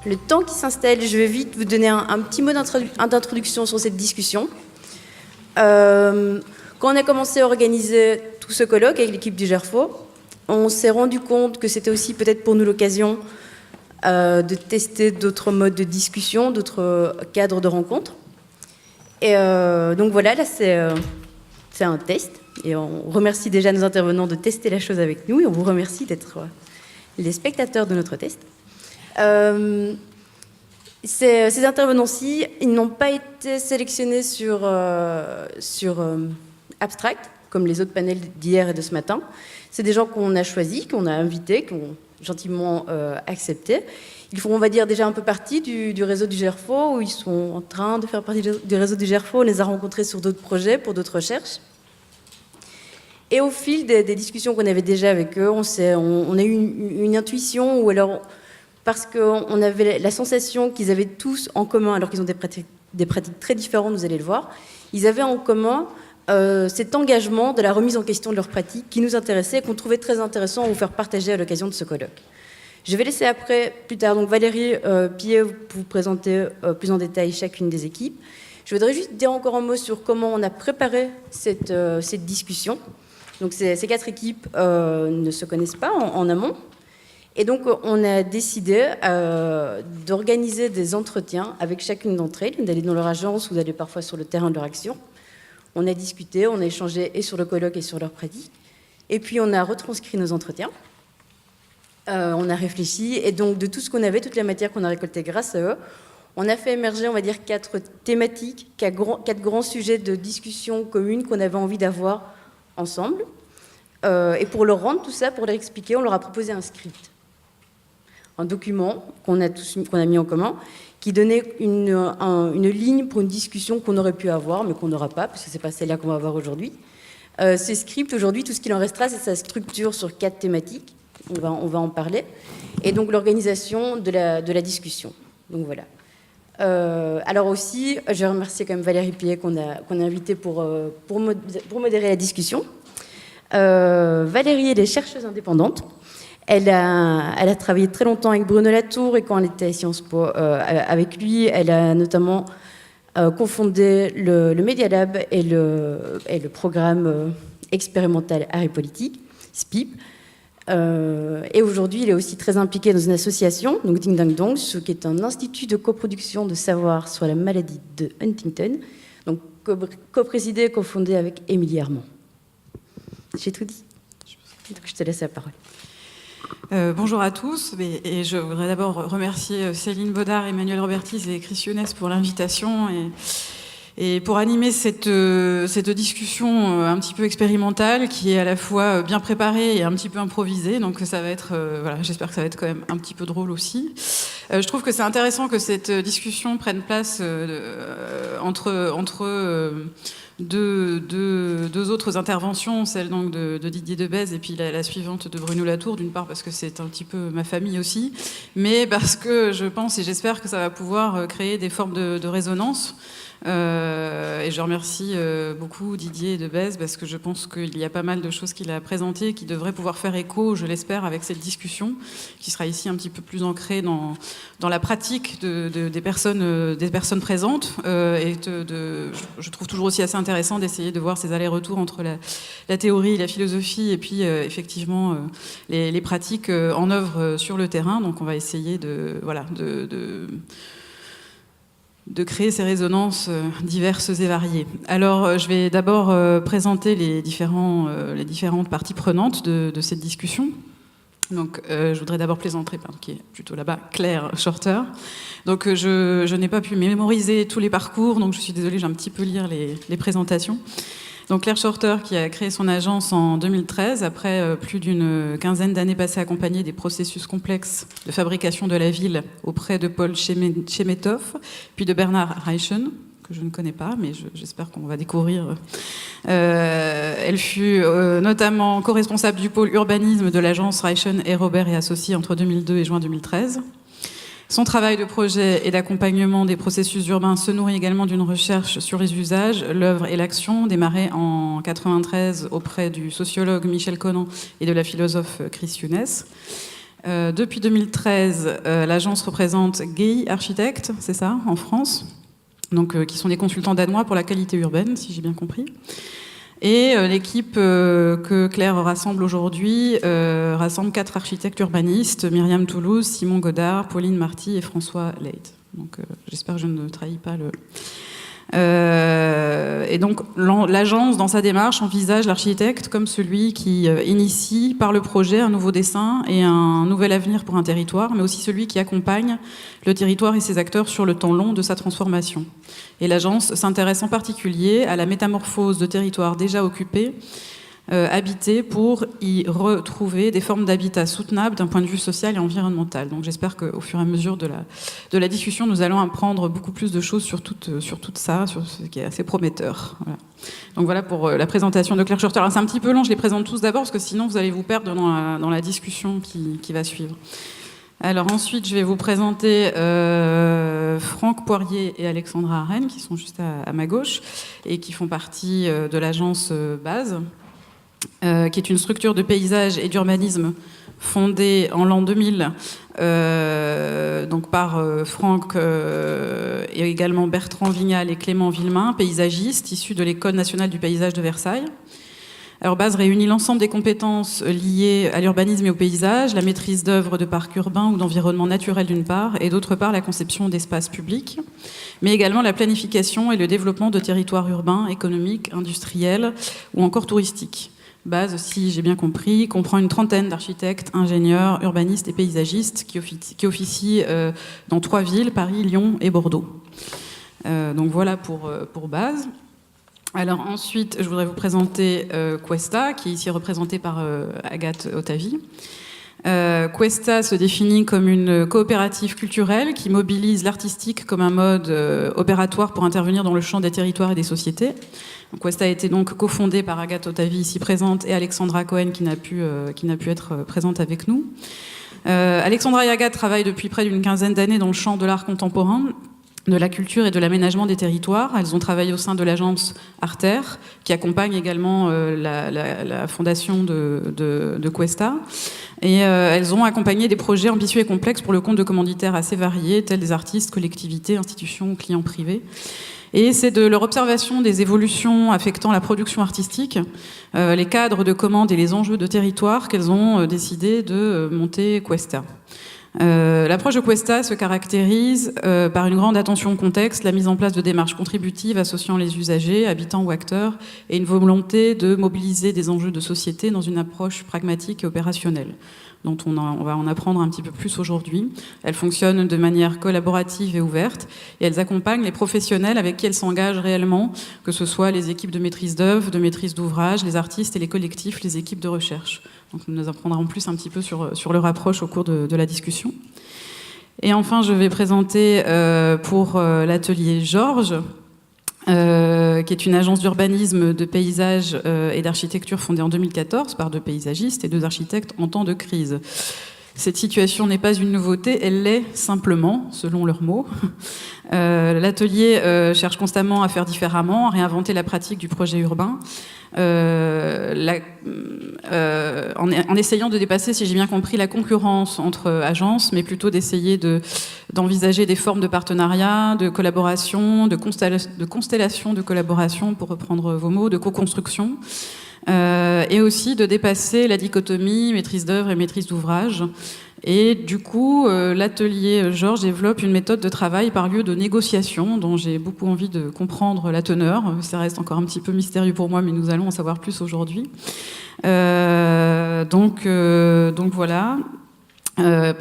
le temps qui s'installe, je vais vite vous donner un petit mot d'introduction sur cette discussion. Quand on a commencé à organiser tout ce colloque avec l'équipe du GERFO, on s'est rendu compte que c'était aussi peut-être pour nous l'occasion de tester d'autres modes de discussion, d'autres cadres de rencontres. Et donc voilà, là c'est un test. Et on remercie déjà nos intervenants de tester la chose avec nous. Et on vous remercie d'être les spectateurs de notre test. Ces intervenants-ci, ils n'ont pas été sélectionnés sur Abstract, comme les autres panels d'hier et de ce matin. C'est des gens qu'on a choisis, qu'on a invités, qu'on gentiment acceptés. Ils font, on va dire, déjà un peu partie du réseau du GERFO, où ils sont en train de faire partie du réseau du GERFO. On les a rencontrés sur d'autres projets, pour d'autres recherches. Et au fil des discussions qu'on avait déjà avec eux, on a eu une intuition, ou alors parce qu'on avait la sensation qu'ils avaient tous en commun, alors qu'ils ont des pratiques très différentes, vous allez le voir, ils avaient en commun cet engagement de la remise en question de leurs pratiques qui nous intéressait et qu'on trouvait très intéressant à vous faire partager à l'occasion de ce colloque. Je vais laisser plus tard, donc Valérie Pillet vous présenter plus en détail chacune des équipes. Je voudrais juste dire encore un mot sur comment on a préparé cette discussion. Donc ces 4 équipes ne se connaissent pas en amont. Et donc on a décidé d'organiser des entretiens avec chacune d'entre elles, d'aller dans leur agence ou d'aller parfois sur le terrain de leur action. On a discuté, on a échangé et sur le colloque et sur leurs pratiques. Et puis on a retranscrit nos entretiens. On a réfléchi. Et donc de tout ce qu'on avait, toute la matière qu'on a récoltée grâce à eux, on a fait émerger, on va dire, 4 thématiques, 4 grands sujets de discussion communes qu'on avait envie d'avoir ensemble. Et pour leur rendre tout ça, pour leur expliquer, on leur a proposé un script, un document qu'on a mis en commun, qui donnait une ligne pour une discussion qu'on aurait pu avoir, mais qu'on n'aura pas, parce que c'est pas celle-là qu'on va avoir aujourd'hui. Ce script, aujourd'hui, tout ce qu'il en restera, c'est sa structure sur 4 thématiques. On va en parler. Et donc l'organisation de la discussion. Donc voilà. Alors aussi, je vais remercier quand même Valérie Pillet qu'on a invitée pour modérer la discussion. Valérie, elle est chercheuse indépendante. Elle a travaillé très longtemps avec Bruno Latour et quand elle était à Sciences Po avec lui, elle a notamment cofondé le Media Lab et le programme expérimental Art et Politique, SPIP. Et aujourd'hui, il est aussi très impliqué dans une association, donc Ding Dang Dong, qui est un institut de coproduction de savoir sur la maladie de Huntington, donc coprésidé et cofondé avec Émilie Armand. J'ai tout dit. Donc je te laisse la parole. Bonjour à tous, et je voudrais d'abord remercier Céline Baudard, Emmanuel Robertis et Chris Younes pour l'invitation et pour animer cette discussion un petit peu expérimentale qui est à la fois bien préparée et un petit peu improvisée, donc ça va être, voilà, j'espère que ça va être quand même un petit peu drôle aussi. Je trouve que c'est intéressant que cette discussion prenne place entre deux autres interventions, celle donc de Didier Debèze et puis la suivante de Bruno Latour, d'une part parce que c'est un petit peu ma famille aussi, mais parce que je pense et j'espère que ça va pouvoir créer des formes de résonance. Et je remercie beaucoup Didier Debèze parce que je pense qu'il y a pas mal de choses qu'il a présentées qui devraient pouvoir faire écho, je l'espère, avec cette discussion qui sera ici un petit peu plus ancrée dans la pratique des personnes présentes. Je trouve toujours aussi assez intéressant d'essayer de voir ces allers-retours entre la théorie, la philosophie et puis effectivement les pratiques en œuvre sur le terrain. Donc on va essayer de créer ces résonances diverses et variées. Alors, je vais d'abord présenter les différentes parties prenantes de cette discussion. Donc, je voudrais d'abord plaisanter, qui est plutôt là-bas, Claire Shorter. Donc, je n'ai pas pu mémoriser tous les parcours, donc je suis désolée, j'ai un petit peu lire les présentations. Donc Claire Shorter, qui a créé son agence en 2013, après plus d'une quinzaine d'années passées à accompagner des processus complexes de fabrication de la ville auprès de Paul Chemetov, puis de Bernard Reichen, que je ne connais pas, mais j'espère qu'on va découvrir. Elle fut notamment co-responsable du pôle urbanisme de l'agence Reichen et Robert et Associés entre 2002 et juin 2013. Son travail de projet et d'accompagnement des processus urbains se nourrit également d'une recherche sur les usages, l'œuvre et l'action, démarrée en 1993 auprès du sociologue Michel Conan et de la philosophe Chris Younes. Depuis 2013, l'agence représente GEI Architectes, c'est ça, en France, donc, qui sont des consultants danois pour la qualité urbaine, si j'ai bien compris. Et l'équipe que Claire rassemble aujourd'hui rassemble 4 architectes urbanistes, Myriam Toulouse, Simon Godard, Pauline Marty et François Leit. Donc j'espère que je ne trahis pas le... et donc l'agence, dans sa démarche, envisage l'architecte comme celui qui initie par le projet un nouveau dessin et un nouvel avenir pour un territoire, mais aussi celui qui accompagne le territoire et ses acteurs sur le temps long de sa transformation. Et l'agence s'intéresse en particulier à la métamorphose de territoires déjà occupés, habités, pour y retrouver des formes d'habitat soutenables d'un point de vue social et environnemental. Donc j'espère qu'au fur et à mesure de la discussion, nous allons apprendre beaucoup plus de choses sur tout ça, sur ce qui est assez prometteur. Voilà. Donc voilà pour la présentation de Claire Schurter. Alors c'est un petit peu long, je les présente tous d'abord, parce que sinon vous allez vous perdre dans la discussion qui va suivre. Alors ensuite, je vais vous présenter Franck Poirier et Alexandra Arène, qui sont juste à ma gauche, et qui font partie de l'agence BASE, qui est une structure de paysage et d'urbanisme fondée en l'an 2000 donc par Franck et également Bertrand Vignal et Clément Villemain, paysagistes issus de l'École nationale du paysage de Versailles. Alors BASE réunit l'ensemble des compétences liées à l'urbanisme et au paysage, la maîtrise d'œuvres de parcs urbains ou d'environnement naturel d'une part, et d'autre part la conception d'espaces publics, mais également la planification et le développement de territoires urbains, économiques, industriels ou encore touristiques. BASE, si j'ai bien compris, comprend une trentaine d'architectes, ingénieurs, urbanistes et paysagistes qui officient dans 3 villes, Paris, Lyon et Bordeaux. Donc voilà pour BASE. Alors ensuite, je voudrais vous présenter Questa, qui est ici représentée par Agathe Otavi. Questa se définit comme une coopérative culturelle qui mobilise l'artistique comme un mode opératoire pour intervenir dans le champ des territoires et des sociétés. Questa a été donc cofondée par Agathe Otavi, ici présente, et Alexandra Cohen, qui n'a pu être présente avec nous. Alexandra et Agathe travaillent depuis près d'une quinzaine d'années dans le champ de l'art contemporain, de la culture et de l'aménagement des territoires. Elles ont travaillé au sein de l'agence Arter, qui accompagne également la fondation de Questa. Et elles ont accompagné des projets ambitieux et complexes pour le compte de commanditaires assez variés, tels des artistes, collectivités, institutions ou clients privés. Et c'est de leur observation des évolutions affectant la production artistique, les cadres de commande et les enjeux de territoire qu'elles ont décidé de monter Questa. L'approche de Questa se caractérise par une grande attention au contexte, la mise en place de démarches contributives associant les usagers, habitants ou acteurs, et une volonté de mobiliser des enjeux de société dans une approche pragmatique et opérationnelle, dont on va en apprendre un petit peu plus aujourd'hui. Elles fonctionnent de manière collaborative et ouverte, et elles accompagnent les professionnels avec qui elles s'engagent réellement, que ce soit les équipes de maîtrise d'œuvre, de maîtrise d'ouvrage, les artistes et les collectifs, les équipes de recherche. Donc nous apprendrons plus un petit peu sur leur approche au cours de la discussion. Et enfin, je vais présenter pour l'atelier Georges, qui est une agence d'urbanisme, de paysage et d'architecture fondée en 2014 par 2 paysagistes et 2 architectes en temps de crise. Cette situation n'est pas une nouveauté, elle l'est simplement, selon leurs mots. L'atelier cherche constamment à faire différemment, à réinventer la pratique du projet urbain, en essayant de dépasser, si j'ai bien compris, la concurrence entre agences, mais plutôt d'essayer d'envisager des formes de partenariat, de collaboration, de constellation de collaboration, pour reprendre vos mots, de co-construction, et aussi de dépasser la dichotomie maîtrise d'œuvre et maîtrise d'ouvrage. Et du coup, l'atelier Georges développe une méthode de travail par lieu de négociation dont j'ai beaucoup envie de comprendre la teneur. Ça reste encore un petit peu mystérieux pour moi, mais nous allons en savoir plus aujourd'hui. Donc voilà. Et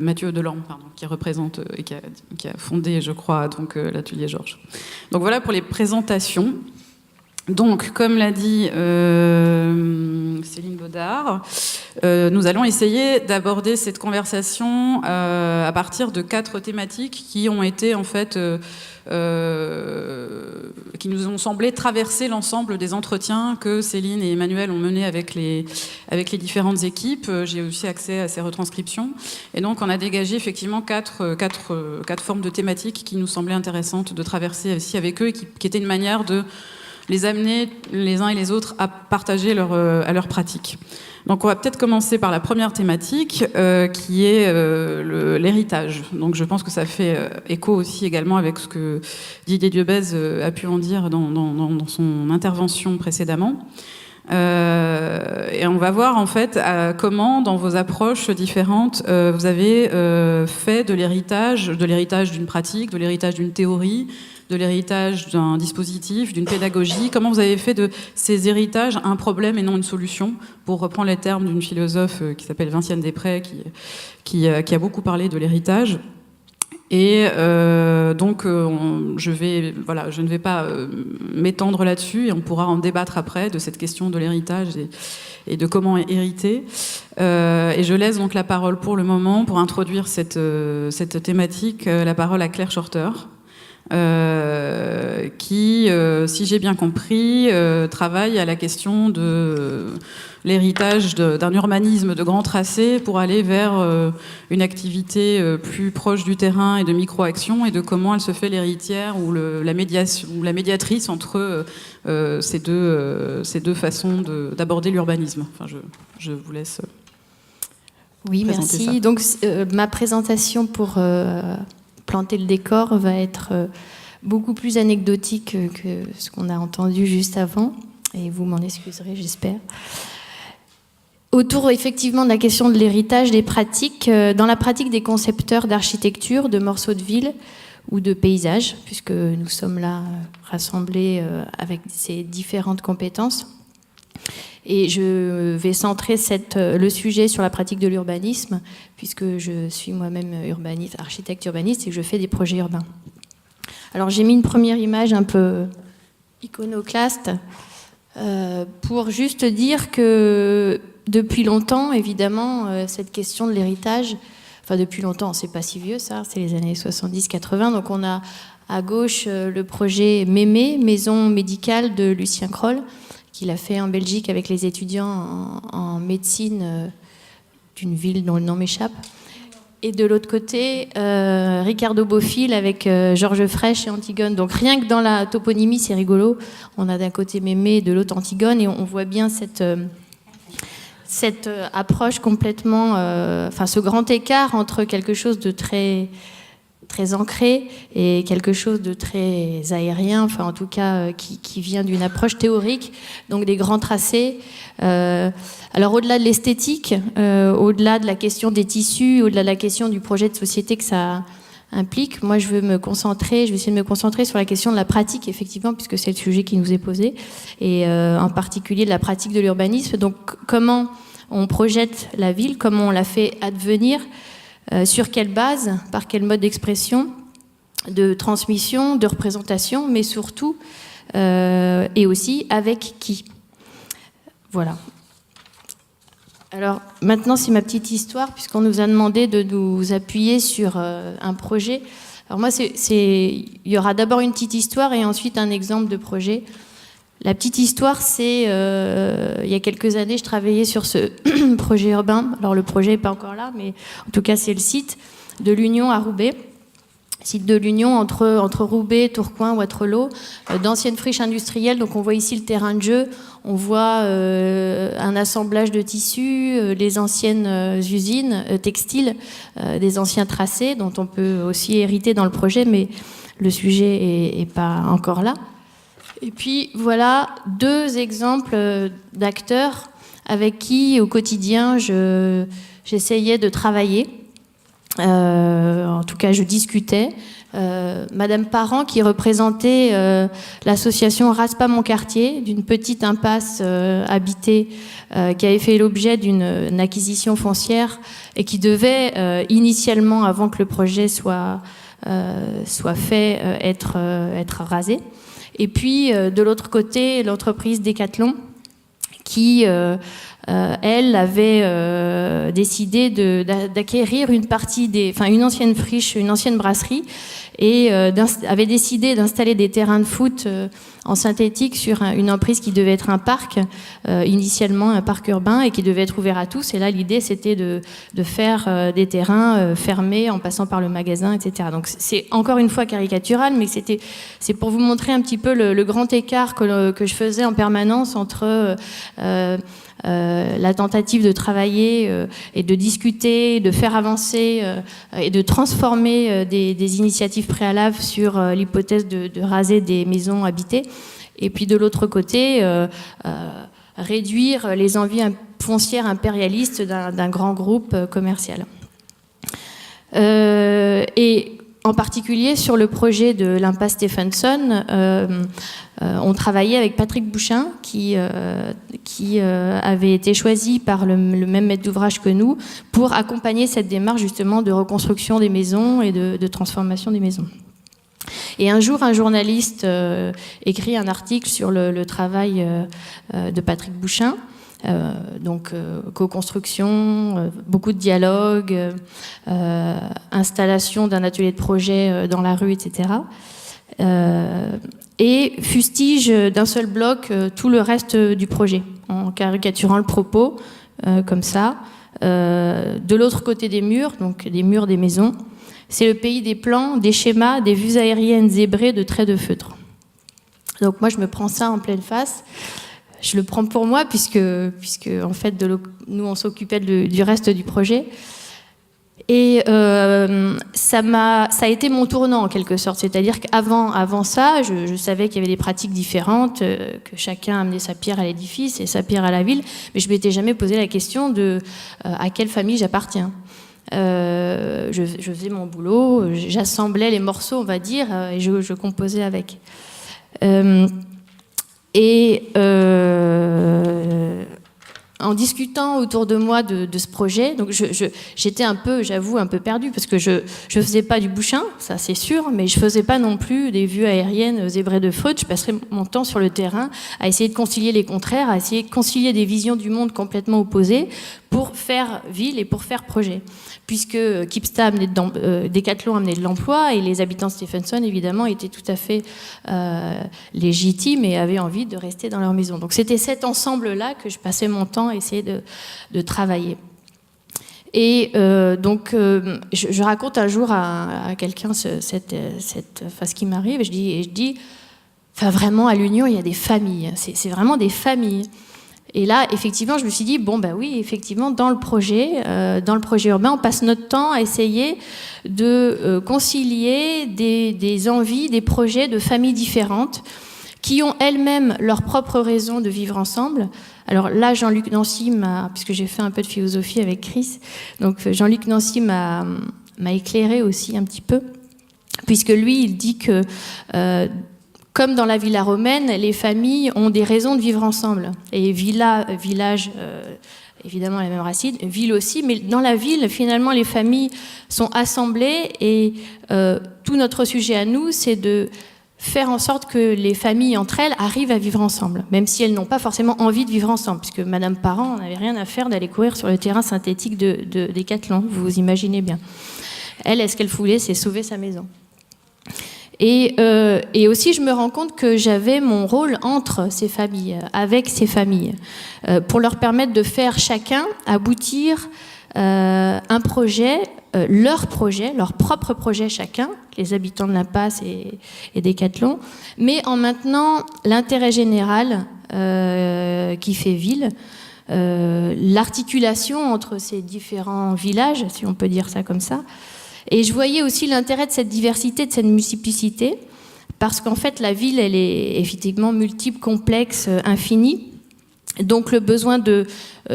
Mathieu Delan, qui représente et qui a fondé, je crois, donc l'atelier Georges. Donc voilà pour les présentations. Donc, comme l'a dit Céline Baudard, nous allons essayer d'aborder cette conversation à partir de 4 thématiques qui ont été, en fait, qui nous ont semblé traverser l'ensemble des entretiens que Céline et Emmanuel ont menés avec les différentes équipes. J'ai aussi accès à ces retranscriptions. Et donc, on a dégagé effectivement 4 formes de thématiques qui nous semblaient intéressantes de traverser aussi avec eux et qui étaient une manière de les amener les uns et les autres à partager leurs pratiques. Donc on va peut-être commencer par la première thématique qui est l'héritage. Donc je pense que ça fait écho aussi également avec ce que Didier Dieubèze a pu en dire dans son intervention précédemment. Et on va voir en fait comment dans vos approches différentes vous avez fait de l'héritage d'une pratique, de l'héritage d'une théorie, de l'héritage d'un dispositif, d'une pédagogie. Comment vous avez fait de ces héritages un problème et non une solution, pour reprendre les termes d'une philosophe qui s'appelle Vinciane Després, qui a beaucoup parlé de l'héritage. Et donc, je ne vais pas m'étendre là-dessus, et on pourra en débattre après de cette question de l'héritage et de comment hériter. Et je laisse donc la parole pour le moment, pour introduire cette thématique, la parole à Claire Shorter, qui, si j'ai bien compris, travaille à la question de l'héritage d'un urbanisme de grands tracés pour aller vers une activité plus proche du terrain et de micro-action, et de comment elle se fait l'héritière ou la médiatrice entre ces deux façons d'aborder l'urbanisme. Enfin, je vous laisse oui, merci. Ça. Donc, ma présentation pour planter le décor va être beaucoup plus anecdotique que ce qu'on a entendu juste avant, et vous m'en excuserez, j'espère. Autour effectivement de la question de l'héritage des pratiques, dans la pratique des concepteurs d'architecture, de morceaux de ville ou de paysages, puisque nous sommes là rassemblés avec ces différentes compétences. Et je vais centrer le sujet sur la pratique de l'urbanisme, puisque je suis moi-même architecte urbaniste et que je fais des projets urbains. Alors j'ai mis une première image un peu iconoclaste pour juste dire que depuis longtemps, évidemment, cette question de l'héritage, enfin depuis longtemps, c'est pas si vieux ça, c'est les années 70-80, donc on a à gauche le projet Mémé, maison médicale de Lucien Kroll, qu'il a fait en Belgique avec les étudiants en médecine d'une ville dont le nom m'échappe. Et de l'autre côté, Ricardo Bofill avec Georges Frêche et Antigone. Donc rien que dans la toponymie, c'est rigolo. On a d'un côté Mémé et de l'autre Antigone, et on voit bien cette approche complètement... ce grand écart entre quelque chose de très ancré et quelque chose de très aérien, enfin en tout cas qui vient d'une approche théorique, donc des grands tracés. Alors au-delà de l'esthétique, au-delà de la question des tissus, au-delà de la question du projet de société que ça implique, moi je vais essayer de me concentrer sur la question de la pratique, effectivement, puisque c'est le sujet qui nous est posé, et en particulier de la pratique de l'urbanisme. Donc comment on projette la ville, comment on la fait advenir, sur quelle base, par quel mode d'expression, de transmission, de représentation, mais surtout, et aussi avec qui. Voilà. Alors maintenant, c'est ma petite histoire, puisqu'on nous a demandé de nous appuyer sur un projet. Alors moi, il y aura d'abord une petite histoire et ensuite un exemple de projet. La petite histoire, c'est il y a quelques années, je travaillais sur ce projet urbain. Alors le projet n'est pas encore là, mais en tout cas, c'est le site de l'Union à Roubaix. Site de l'Union entre Roubaix, Tourcoing, Wattrelos, d'anciennes friches industrielles. Donc on voit ici le terrain de jeu, on voit un assemblage de tissus, les anciennes usines textiles, des anciens tracés dont on peut aussi hériter dans le projet, mais le sujet est pas encore là. Et puis voilà deux exemples d'acteurs avec qui au quotidien j'essayais de travailler. En tout cas, je discutais. Madame Parent, qui représentait l'association Rase pas mon quartier, d'une petite impasse habitée qui avait fait l'objet d'une acquisition foncière et qui devait initialement, avant que le projet soit fait, être rasé. Et puis, de l'autre côté, l'entreprise Decathlon, qui elle avait décidé d'acquérir une partie une ancienne friche, une ancienne brasserie, et avait décidé d'installer des terrains de foot en synthétique sur une emprise qui devait être un parc, initialement un parc urbain, et qui devait être ouvert à tous. Et là, l'idée, c'était de faire des terrains fermés en passant par le magasin, etc. Donc c'est encore une fois caricatural, mais c'est pour vous montrer un petit peu le grand écart que je faisais en permanence entre la tentative de travailler et de discuter, de faire avancer et de transformer des initiatives préalables sur l'hypothèse de raser des maisons habitées. Et puis de l'autre côté, réduire les envies foncières impérialistes d'un grand groupe commercial. Et en particulier sur le projet de l'impasse Stephenson, on travaillait avec Patrick Bouchin, qui avait été choisi par le même maître d'ouvrage que nous pour accompagner cette démarche justement de reconstruction des maisons et de transformation des maisons. Et un jour, un journaliste écrit un article sur le travail de Patrick Bouchin. Co-construction, beaucoup de dialogue, installation d'un atelier de projet dans la rue, etc. Et fustige d'un seul bloc tout le reste du projet, en caricaturant le propos, comme ça. De l'autre côté des murs, donc des murs des maisons, c'est le pays des plans, des schémas, des vues aériennes zébrées de traits de feutre. Donc moi, je me prends ça en pleine face. Je le prends pour moi puisque en fait, nous, on s'occupait du reste du projet. Et ça a été mon tournant, en quelque sorte. C'est-à-dire qu'avant ça, je savais qu'il y avait des pratiques différentes, que chacun amenait sa pierre à l'édifice et sa pierre à la ville, mais je ne m'étais jamais posé la question de à quelle famille j'appartiens. Je faisais mon boulot, j'assemblais les morceaux, on va dire, et je composais avec. En discutant autour de moi de ce projet, donc j'étais un peu, j'avoue, un peu perdue, parce que je faisais pas du Bouchin, ça c'est sûr, mais je faisais pas non plus des vues aériennes zébrées de Freud. Je passerais mon temps sur le terrain à essayer de concilier les contraires, à essayer de concilier des visions du monde complètement opposées pour faire ville et pour faire projet. Puisque Kipsta Decathlon amenait de l'emploi, et les habitants de Stephenson, évidemment, étaient tout à fait légitimes et avaient envie de rester dans leur maison. Donc c'était cet ensemble-là que je passais mon temps à essayer de travailler. Et je raconte un jour à quelqu'un ce qui m'arrive, et je dis, enfin vraiment, à l'Union, il y a des familles, c'est vraiment des familles. Et là, effectivement, je me suis dit, bon, bah oui, effectivement, dans le projet urbain, on passe notre temps à essayer de concilier des envies, des projets de familles différentes qui ont elles-mêmes leurs propres raisons de vivre ensemble. Alors là, Jean-Luc Nancy puisque j'ai fait un peu de philosophie avec Chris, donc Jean-Luc Nancy m'a éclairé aussi un petit peu, puisque lui, il dit que comme dans la villa romaine, les familles ont des raisons de vivre ensemble. Et village, évidemment, la même racine, ville aussi, mais dans la ville, finalement, les familles sont assemblées, et tout notre sujet à nous, c'est de faire en sorte que les familles entre elles arrivent à vivre ensemble, même si elles n'ont pas forcément envie de vivre ensemble, puisque Madame Parent n'avait rien à faire d'aller courir sur le terrain synthétique de Decathlon, vous vous imaginez bien. Elle, ce qu'elle voulait, c'est sauver sa maison. Et aussi, je me rends compte que j'avais mon rôle entre ces familles, avec ces familles, pour leur permettre de faire chacun aboutir un projet, leur propre projet chacun, les habitants de l'impasse et Decathlon, mais en maintenant l'intérêt général qui fait ville, l'articulation entre ces différents villages, si on peut dire ça comme ça. Et je voyais aussi l'intérêt de cette diversité, de cette multiplicité, parce qu'en fait, la ville, elle est effectivement multiple, complexe, infinie. Donc le besoin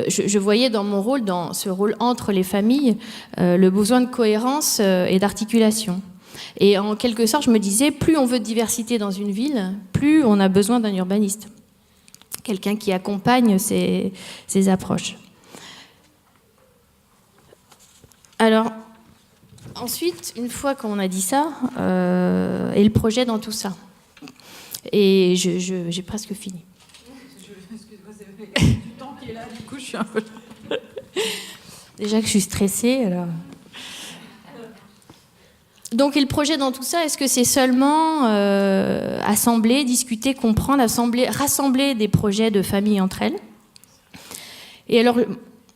je voyais dans mon rôle, dans ce rôle entre les familles, le besoin de cohérence et d'articulation. Et en quelque sorte, je me disais, plus on veut de diversité dans une ville, plus on a besoin d'un urbaniste. Quelqu'un qui accompagne ces approches. Alors, ensuite, une fois qu'on a dit ça, et le projet dans tout ça. Et j'ai presque fini. Excuse-moi, c'est du temps qui est là, du coup, je suis un peu... Déjà que je suis stressée, alors... Donc, et le projet dans tout ça, est-ce que c'est seulement assembler, discuter, comprendre, rassembler des projets de famille entre elles? Et alors,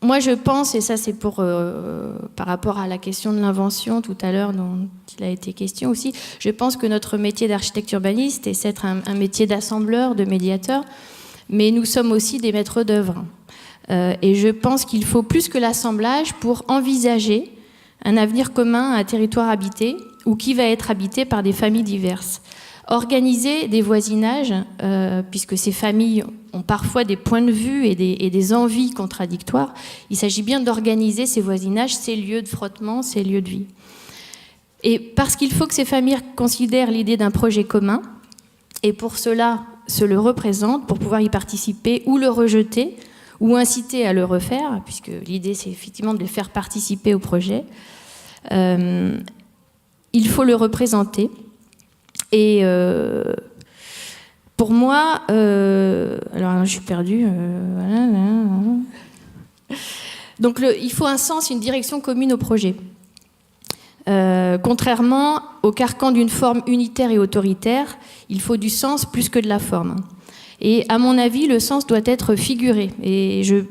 moi je pense, et ça c'est pour par rapport à la question de l'invention tout à l'heure dont il a été question aussi, je pense que notre métier d'architecte urbaniste est être un métier d'assembleur, de médiateur, mais nous sommes aussi des maîtres d'œuvre. Et je pense qu'il faut plus que l'assemblage pour envisager un avenir commun à un territoire habité ou qui va être habité par des familles diverses. Organiser des voisinages, puisque ces familles ont parfois des points de vue et des envies contradictoires, il s'agit bien d'organiser ces voisinages, ces lieux de frottement, ces lieux de vie. Et parce qu'il faut que ces familles considèrent l'idée d'un projet commun, et pour cela se le représentent, pour pouvoir y participer ou le rejeter, ou inciter à le refaire, puisque l'idée c'est effectivement de les faire participer au projet, il faut le représenter. Et pour moi, alors je suis perdue. Donc il faut un sens, une direction commune au projet. Contrairement au carcan d'une forme unitaire et autoritaire, il faut du sens plus que de la forme. Et à mon avis, le sens doit être figuré. Et je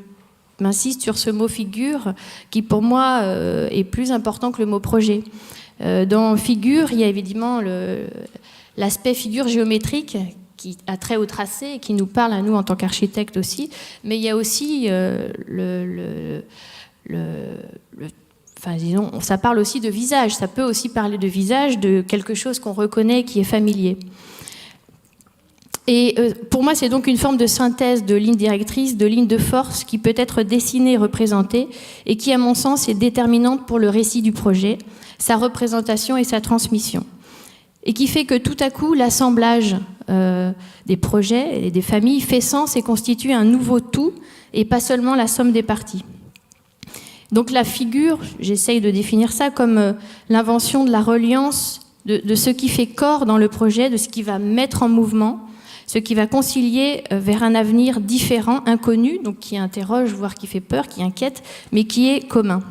m'insiste sur ce mot figure, qui pour moi est plus important que le mot projet. Dans figure, il y a évidemment l'aspect figure géométrique qui a trait au tracé et qui nous parle à nous en tant qu'architectes aussi, mais il y a aussi enfin, disons, ça parle aussi de visage, ça peut aussi parler de visage, de quelque chose qu'on reconnaît et qui est familier. Et pour moi, c'est donc une forme de synthèse de ligne directrice, de ligne de force qui peut être dessinée et représentée et qui, à mon sens, est déterminante pour le récit du projet, sa représentation et sa transmission. Et qui fait que tout à coup, l'assemblage des projets et des familles fait sens et constitue un nouveau tout et pas seulement la somme des parties. Donc la figure, j'essaye de définir ça comme l'invention de la reliance de ce qui fait corps dans le projet, de ce qui va mettre en mouvement, ce qui va concilier vers un avenir différent, inconnu, donc qui interroge, voire qui fait peur, qui inquiète, mais qui est commun.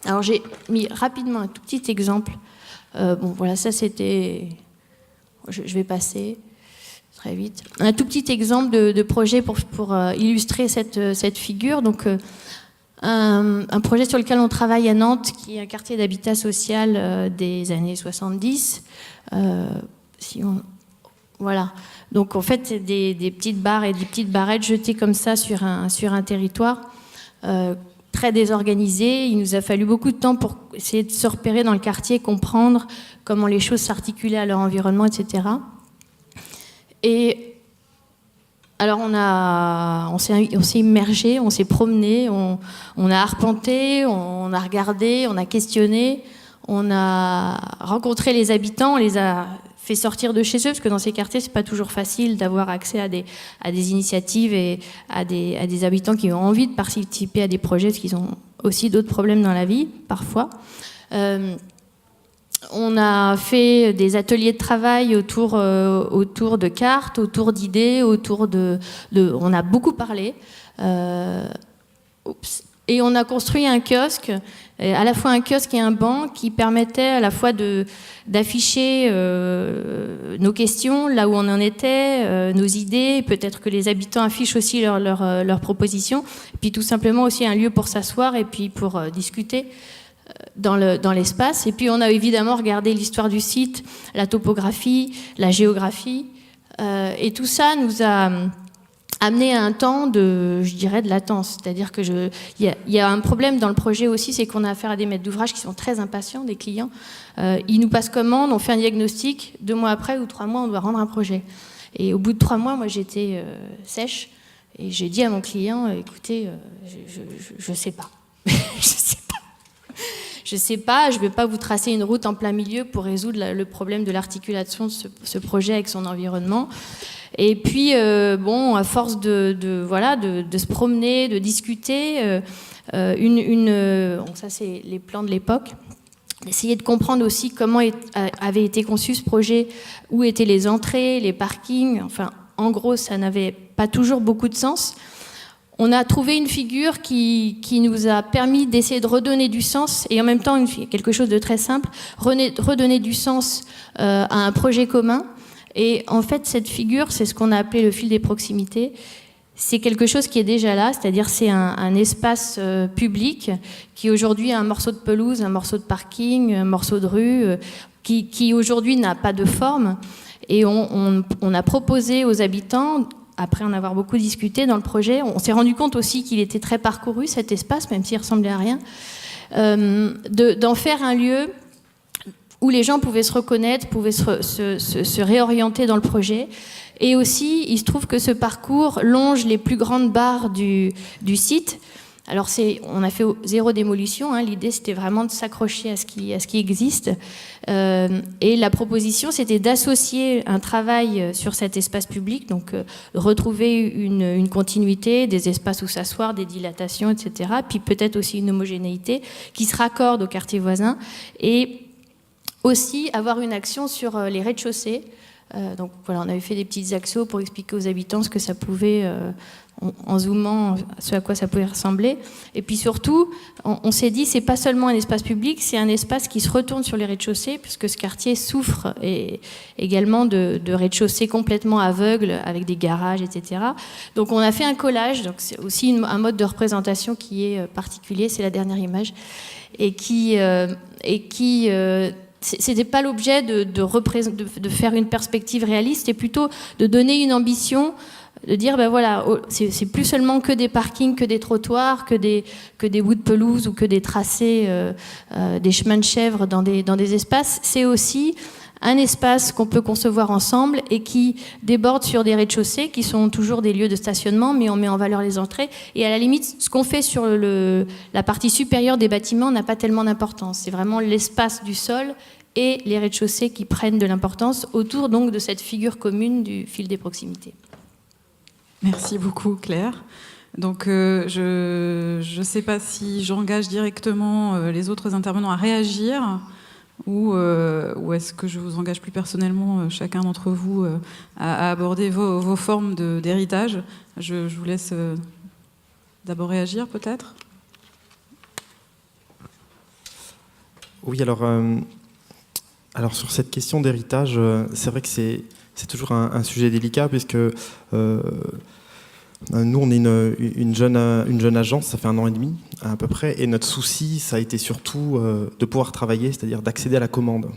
Alors j'ai mis rapidement un tout petit exemple. Bon voilà, ça c'était... Je vais passer très vite. Un tout petit exemple de projet pour illustrer cette figure. Donc un projet sur lequel on travaille à Nantes, qui est un quartier d'habitat social des années 70. Voilà. Donc en fait, c'est des petites barres et des petites barrettes jetées comme ça sur un territoire très désorganisé. Il nous a fallu beaucoup de temps pour essayer de se repérer dans le quartier, comprendre comment les choses s'articulaient à leur environnement, etc. Et alors on s'est immergé, on s'est promené, on a arpenté, on a regardé, on a questionné, on a rencontré les habitants, on les a fait sortir de chez eux, parce que dans ces quartiers, c'est pas toujours facile d'avoir accès à des initiatives et à des habitants qui ont envie de participer à des projets, parce qu'ils ont aussi d'autres problèmes dans la vie, parfois. On a fait des ateliers de travail autour de cartes, autour d'idées, on a beaucoup parlé. Et on a construit un kiosque, à la fois un kiosque et un banc qui permettait à la fois d'afficher nos questions, là où on en était, nos idées, peut-être que les habitants affichent aussi leurs propositions, et puis tout simplement aussi un lieu pour s'asseoir et puis pour discuter dans l'espace. Et puis on a évidemment regardé l'histoire du site, la topographie, la géographie, et tout ça nous a amené à un temps de latence. C'est-à-dire que il y a un problème dans le projet aussi, c'est qu'on a affaire à des maîtres d'ouvrage qui sont très impatients, des clients. Ils nous passent commande, on fait un diagnostic, 2 mois après ou 3 mois, on doit rendre un projet. Et au bout de 3 mois, moi j'étais sèche et j'ai dit à mon client, écoutez, je sais pas. Je sais pas, je vais pas vous tracer une route en plein milieu pour résoudre le problème de l'articulation de ce projet avec son environnement. Et puis, bon, à force de se promener, de discuter, ça c'est les plans de l'époque, essayer de comprendre aussi comment avait été conçu ce projet, où étaient les entrées, les parkings, enfin, en gros, ça n'avait pas toujours beaucoup de sens. on a trouvé une figure qui nous a permis d'essayer de redonner du sens, et en même temps quelque chose de très simple, redonner du sens à un projet commun. Et en fait, cette figure, c'est ce qu'on a appelé le fil des proximités. C'est quelque chose qui est déjà là, c'est-à-dire c'est un espace public qui aujourd'hui a un morceau de pelouse, un morceau de parking, un morceau de rue, qui aujourd'hui n'a pas de forme. Et on a proposé aux habitants, après en avoir beaucoup discuté dans le projet, on s'est rendu compte aussi qu'il était très parcouru cet espace, même s'il ressemblait à rien, d'en faire un lieu où les gens pouvaient se reconnaître, pouvaient se réorienter dans le projet. Et aussi, il se trouve que ce parcours longe les plus grandes barres du site. Alors, on a fait 0 démolition. L'idée, c'était vraiment de s'accrocher à ce qui existe. Et la proposition, c'était d'associer un travail sur cet espace public, donc retrouver une continuité, des espaces où s'asseoir, des dilatations, etc. Puis peut-être aussi une homogénéité qui se raccorde au quartier voisin. Et aussi avoir une action sur les rez-de-chaussée. Donc voilà, on avait fait des petites actions pour expliquer aux habitants ce que ça pouvait, en zoomant, ce à quoi ça pouvait ressembler. Et puis surtout, on s'est dit, c'est pas seulement un espace public, c'est un espace qui se retourne sur les rez-de-chaussée, puisque ce quartier souffre également de rez-de-chaussée complètement aveugles, avec des garages, etc. Donc on a fait un collage, donc c'est aussi un mode de représentation qui est particulier, c'est la dernière image, et qui c'était pas l'objet de faire une perspective réaliste, c'était plutôt de donner une ambition, de dire ben voilà, c'est plus seulement que des parkings, que des trottoirs, que des bouts de pelouse ou que des tracés, des chemins de chèvre dans des espaces. C'est aussi un espace qu'on peut concevoir ensemble et qui déborde sur des rez-de-chaussée qui sont toujours des lieux de stationnement, mais on met en valeur les entrées. Et à la limite, ce qu'on fait sur la partie supérieure des bâtiments n'a pas tellement d'importance. C'est vraiment l'espace du sol et les rez-de-chaussée qui prennent de l'importance autour donc de cette figure commune du fil des proximités. Merci beaucoup, Claire. Donc, je ne sais pas si j'engage directement les autres intervenants à réagir ou est-ce que je vous engage plus personnellement, chacun d'entre vous, à aborder vos formes d'héritage. Je vous laisse d'abord réagir, peut-être. Oui, alors sur cette question d'héritage, c'est vrai que c'est toujours un sujet délicat, puisque nous, on est une jeune agence, ça fait 1 an et demi à peu près, et notre souci, ça a été surtout de pouvoir travailler, c'est-à-dire d'accéder à la commande.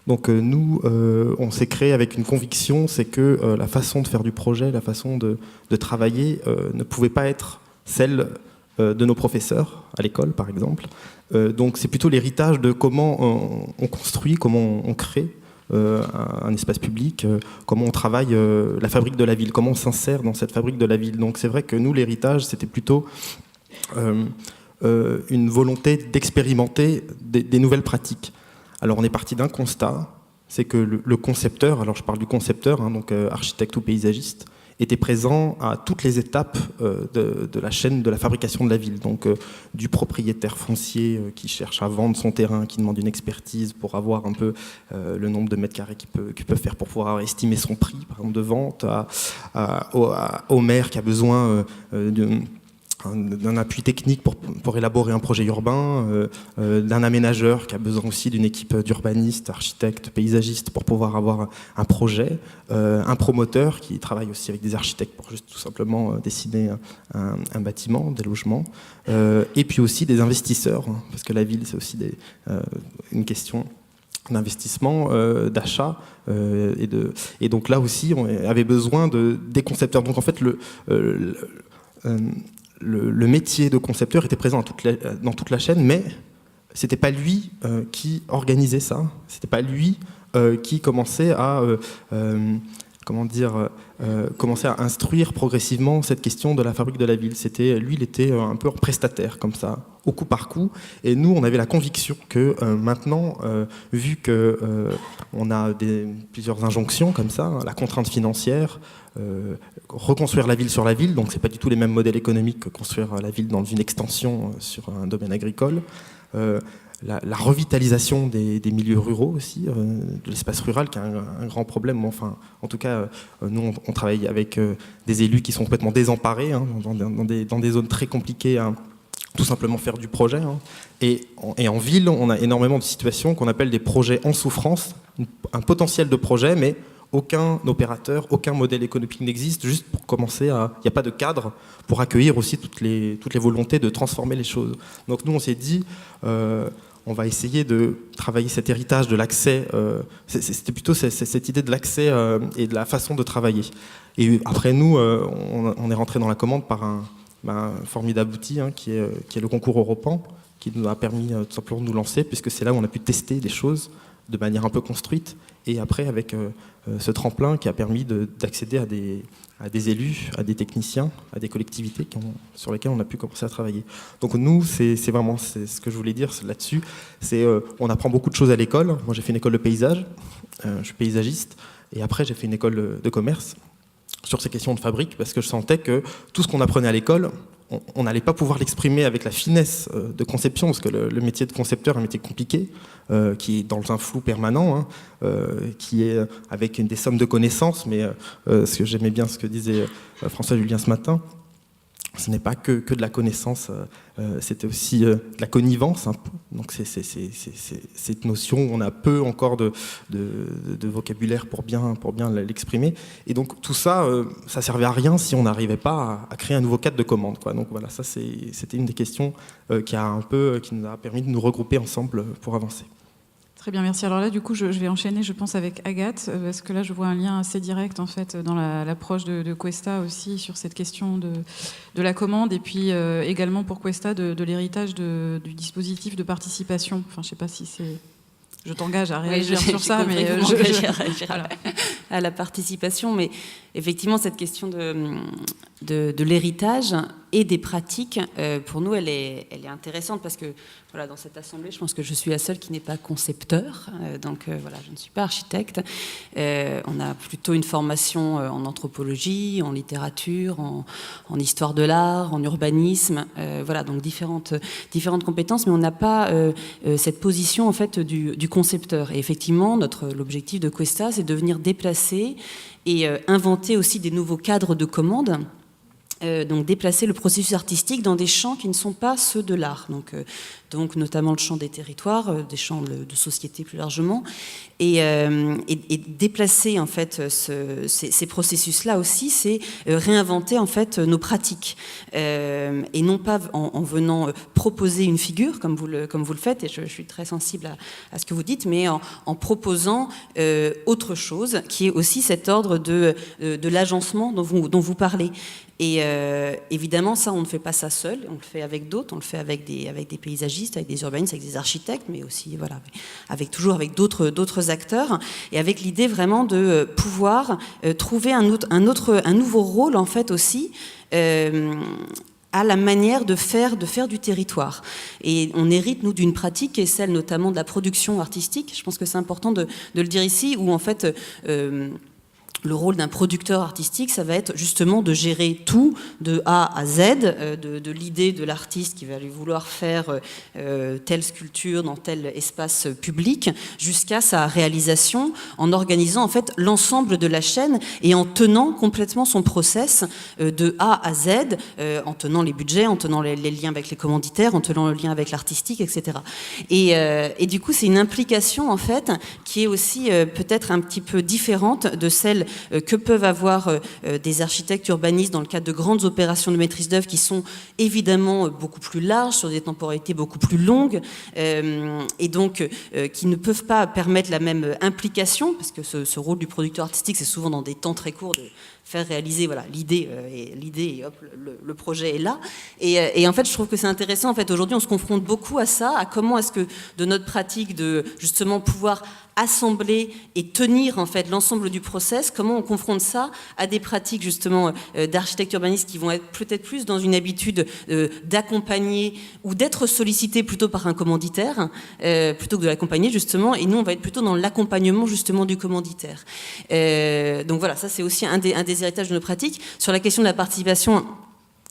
Donc nous, on s'est créé avec une conviction, c'est que la façon de faire du projet, la façon de travailler ne pouvait pas être celle de nos professeurs à l'école, par exemple. Donc c'est plutôt l'héritage de comment on construit, comment on crée un espace public, comment on travaille la fabrique de la ville, comment on s'insère dans cette fabrique de la ville. Donc c'est vrai que nous, l'héritage, c'était plutôt une volonté d'expérimenter des nouvelles pratiques. Alors on est parti d'un constat, c'est que le concepteur, alors je parle du concepteur, donc architecte ou paysagiste, était présent à toutes les étapes de la chaîne de la fabrication de la ville. Donc du propriétaire foncier qui cherche à vendre son terrain, qui demande une expertise pour avoir un peu le nombre de mètres carrés qu'il peut faire pour pouvoir estimer son prix, par exemple, de vente, au maire qui a besoin d'un appui technique pour élaborer un projet urbain, d'un aménageur qui a besoin aussi d'une équipe d'urbanistes, architectes, paysagistes pour pouvoir avoir un projet, un promoteur qui travaille aussi avec des architectes pour juste tout simplement dessiner un bâtiment, des logements, et puis aussi des investisseurs, parce que la ville c'est aussi une question d'investissement, d'achat, et donc là aussi on avait besoin des concepteurs. Donc en fait le métier de concepteur était présent dans toute la chaîne, mais c'était pas lui qui organisait ça, c'était pas lui qui commençait à commençait à instruire progressivement cette question de la fabrique de la ville. Lui, il était un peu en prestataire, comme ça, au coup par coup. Et nous, on avait la conviction que maintenant, vu qu'on a plusieurs injonctions comme ça, la contrainte financière, reconstruire la ville sur la ville, donc c'est pas du tout les mêmes modèles économiques que construire la ville dans une extension sur un domaine agricole. la revitalisation des milieux ruraux aussi, de l'espace rural qui est un grand problème. Enfin, en tout cas, nous on travaille avec des élus qui sont complètement désemparés dans des zones très compliquées à tout simplement faire du projet. Et en ville, on a énormément de situations qu'on appelle des projets en souffrance, un potentiel de projet, mais aucun opérateur, aucun modèle économique n'existe, juste pour commencer il n'y a pas de cadre pour accueillir aussi toutes les volontés de transformer les choses. Donc nous, on s'est dit, on va essayer de travailler cet héritage de l'accès, c'était plutôt cette idée de l'accès et de la façon de travailler. Et après nous, on est rentré dans la commande par un formidable outil qui est le concours Europan, qui nous a permis tout simplement de nous lancer, puisque c'est là où on a pu tester des choses de manière un peu construite, et après avec ce tremplin qui a permis d'accéder à des élus, à des techniciens, à des collectivités sur lesquelles on a pu commencer à travailler. Donc nous, c'est vraiment ce que je voulais dire là-dessus, on apprend beaucoup de choses à l'école. Moi j'ai fait une école de paysage, je suis paysagiste, et après j'ai fait une école de commerce sur ces questions de fabrique, parce que je sentais que tout ce qu'on apprenait à l'école, on n'allait pas pouvoir l'exprimer avec la finesse de conception, parce que le métier de concepteur est un métier compliqué, qui est dans un flou permanent, qui est avec des sommes de connaissances, mais ce que j'aimais bien ce que disait François Julien ce matin, ce n'est pas que de la connaissance, c'était aussi de la connivence. Donc c'est cette notion où on a peu encore de vocabulaire pour bien l'exprimer. Et donc tout ça, ça servait à rien si on n'arrivait pas à créer un nouveau cadre de commande, quoi. Donc voilà, ça c'était une des questions qui nous a permis de nous regrouper ensemble pour avancer. Très bien, merci. Alors là, du coup, je vais enchaîner, je pense, avec Agathe, parce que là, je vois un lien assez direct, en fait, dans l'approche de Questa aussi, sur cette question de la commande, et puis également pour Questa, de l'héritage du dispositif de participation. Enfin, je ne sais pas si c'est... Je t'engage à réagir sur ça, mais voilà. À la participation, mais effectivement cette question de l'héritage et des pratiques, pour nous, elle est intéressante parce que voilà, dans cette assemblée, je pense que je suis la seule qui n'est pas concepteur, donc voilà, je ne suis pas architecte. On a plutôt une formation en anthropologie, en littérature, en histoire de l'art, en urbanisme, voilà, donc différentes compétences, mais on n'a pas cette position en fait du concepteur. Et effectivement, l'objectif de Questa, c'est de venir déplacer et inventer aussi des nouveaux cadres de commande. Donc déplacer le processus artistique dans des champs qui ne sont pas ceux de l'art, donc notamment le champ des territoires, des champs de société plus largement, et déplacer en fait ces processus-là aussi, c'est réinventer en fait nos pratiques, et non pas en venant proposer une figure comme vous le faites, et je suis très sensible à ce que vous dites, mais en proposant autre chose qui est aussi cet ordre de l'agencement dont vous parlez. Et évidemment, ça, on ne fait pas ça seul, on le fait avec d'autres, on le fait avec des paysagistes, avec des urbanistes, avec des architectes, mais aussi voilà, toujours avec d'autres acteurs, et avec l'idée vraiment de pouvoir trouver un nouveau rôle en fait aussi. À la manière de faire du territoire. Et on hérite, nous, d'une pratique qui est celle notamment de la production artistique. Je pense que c'est important de le dire ici, où en fait... le rôle d'un producteur artistique, ça va être justement de gérer tout de A à Z, de l'idée de l'artiste qui va lui vouloir faire telle sculpture dans tel espace public, jusqu'à sa réalisation, en organisant en fait l'ensemble de la chaîne et en tenant complètement son process de A à Z, en tenant les budgets, en tenant les liens avec les commanditaires, en tenant le lien avec l'artistique, etc. Et du coup, c'est une implication en fait qui est aussi peut-être un petit peu différente de celle que peuvent avoir des architectes urbanistes dans le cadre de grandes opérations de maîtrise d'œuvre qui sont évidemment beaucoup plus larges, sur des temporalités beaucoup plus longues, et donc qui ne peuvent pas permettre la même implication, parce que ce rôle du producteur artistique, c'est souvent dans des temps très courts de faire réaliser voilà, l'idée et hop, le projet est là. Et en fait, je trouve que c'est intéressant. En fait, aujourd'hui, on se confronte beaucoup à ça, à comment est-ce que de notre pratique de justement pouvoir assembler et tenir en fait l'ensemble du process, comment on confronte ça à des pratiques justement d'architecte urbaniste qui vont être peut-être plus dans une habitude d'accompagner ou d'être sollicité plutôt par un commanditaire plutôt que de l'accompagner justement, et nous on va être plutôt dans l'accompagnement justement du commanditaire. Donc voilà, ça c'est aussi un des héritages de nos pratiques. Sur la question de la participation,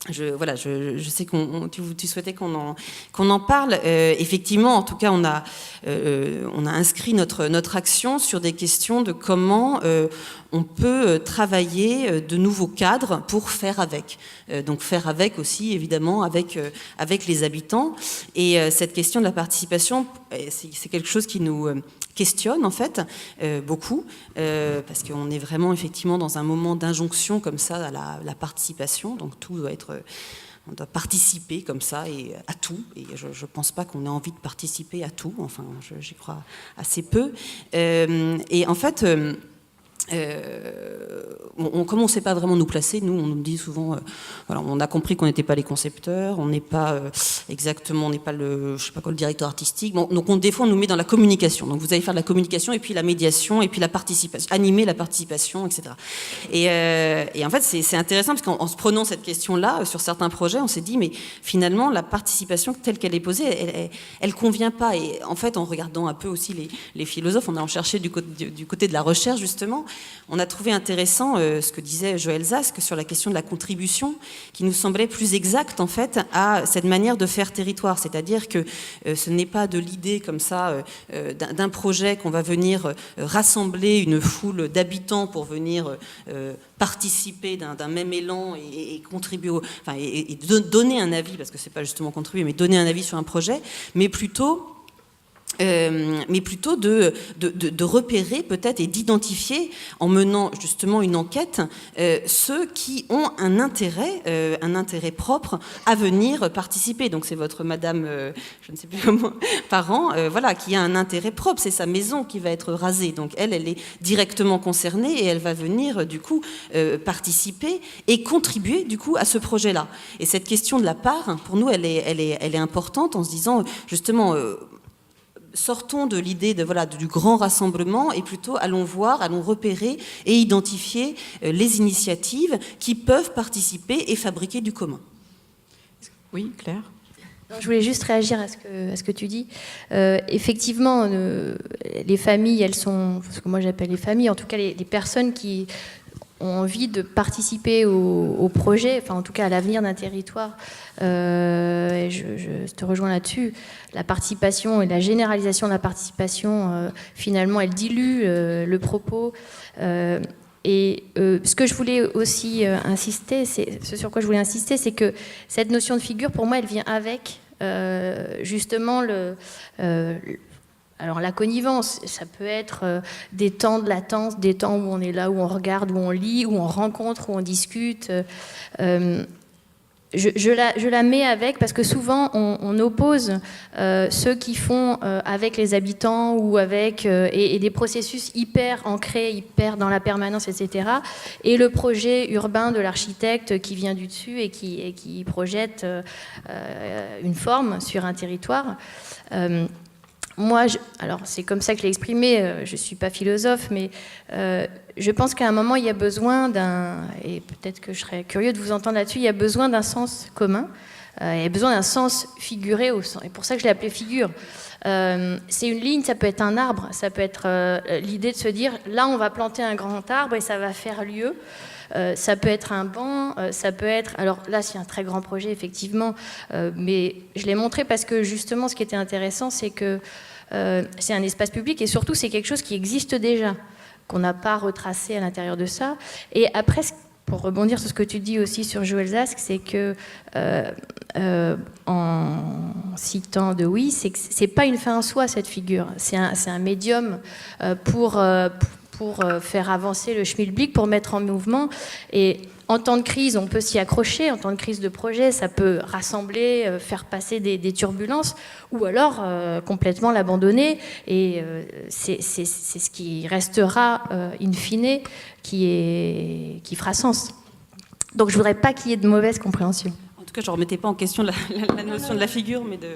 je sais que tu souhaitais qu'on en parle. Effectivement, en tout cas, on a inscrit notre action sur des questions de comment on peut travailler de nouveaux cadres pour faire avec. Donc faire avec aussi, évidemment, avec les habitants. Et cette question de la participation, c'est quelque chose qui nous questionne, en fait, beaucoup, parce qu'on est vraiment, effectivement, dans un moment d'injonction comme ça à la participation. Donc tout doit être... On doit participer comme ça et à tout. Et je ne pense pas qu'on ait envie de participer à tout. Enfin, j'y crois assez peu. Et en fait... comme on ne sait pas vraiment nous placer, nous on nous dit souvent, voilà, on a compris qu'on n'était pas les concepteurs, on n'est pas exactement, on n'est pas le directeur artistique. Bon, donc des fois on nous met dans la communication. Donc vous allez faire de la communication et puis la médiation et puis la participation, animer la participation, etc. Et en fait c'est intéressant parce qu'en se prenant cette question-là sur certains projets, on s'est dit mais finalement la participation telle qu'elle est posée, elle convient pas. Et en fait en regardant un peu aussi les philosophes, on a en cherché du côté de la recherche justement. On a trouvé intéressant ce que disait Joël Zask sur la question de la contribution, qui nous semblait plus exact en fait à cette manière de faire territoire, c'est-à-dire que ce n'est pas de l'idée comme ça d'un projet qu'on va venir rassembler une foule d'habitants pour venir participer d'un même élan et contribuer, et donner un avis, parce que c'est pas justement contribuer, mais donner un avis sur un projet, mais plutôt de repérer peut-être et d'identifier en menant justement une enquête ceux qui ont un intérêt propre à venir participer. Donc c'est votre madame, je ne sais plus comment, parent, voilà, qui a un intérêt propre, c'est sa maison qui va être rasée. Donc elle est directement concernée et elle va venir du coup participer et contribuer du coup à ce projet-là. Et cette question de la part, pour nous, elle est importante en se disant justement... sortons de l'idée du grand rassemblement et plutôt allons repérer et identifier les initiatives qui peuvent participer et fabriquer du commun. Oui, Claire. Non, je voulais juste réagir à ce que tu dis. Effectivement, les familles, elles sont, ce que moi j'appelle les familles, en tout cas les personnes qui ont envie de participer au projet, enfin en tout cas à l'avenir d'un territoire. Et je te rejoins là-dessus. La participation et la généralisation de la participation, finalement, elle dilue le propos. Et ce que je voulais aussi insister, ce sur quoi je voulais insister, c'est que cette notion de figure, pour moi, elle vient avec justement alors la connivence, ça peut être des temps de latence, des temps où on est là, où on regarde, où on lit, où on rencontre, où on discute. Je la mets avec parce que souvent on oppose ceux qui font avec les habitants ou avec et des processus hyper ancrés, hyper dans la permanence, etc. Et le projet urbain de l'architecte qui vient du dessus et qui projette une forme sur un territoire. Moi, alors c'est comme ça que je l'ai exprimé, je ne suis pas philosophe, mais je pense qu'à un moment, il y a besoin et peut-être que je serais curieux de vous entendre là-dessus, il y a besoin d'un sens commun, il y a besoin d'un sens figuré, et pour ça que je l'ai appelé figure. C'est une ligne, ça peut être un arbre, ça peut être l'idée de se dire, là on va planter un grand arbre et ça va faire lieu. Ça peut être un banc, ça peut être... Alors là, c'est un très grand projet, effectivement, mais je l'ai montré parce que, justement, ce qui était intéressant, c'est que c'est un espace public et surtout, c'est quelque chose qui existe déjà, qu'on n'a pas retracé à l'intérieur de ça. Et après, pour rebondir sur ce que tu dis aussi sur Joël Zask, c'est que, en citant De Oui, c'est que c'est pas une fin en soi, cette figure. C'est un médium pour faire avancer le schmilblick, pour mettre en mouvement. Et en temps de crise, on peut s'y accrocher. En temps de crise de projet, ça peut rassembler, faire passer des turbulences, ou alors complètement l'abandonner. Et c'est ce qui restera, in fine, qui fera sens. Donc je ne voudrais pas qu'il y ait de mauvaise compréhension. En tout cas, je ne remettais pas en question la notion de la figure, mais de...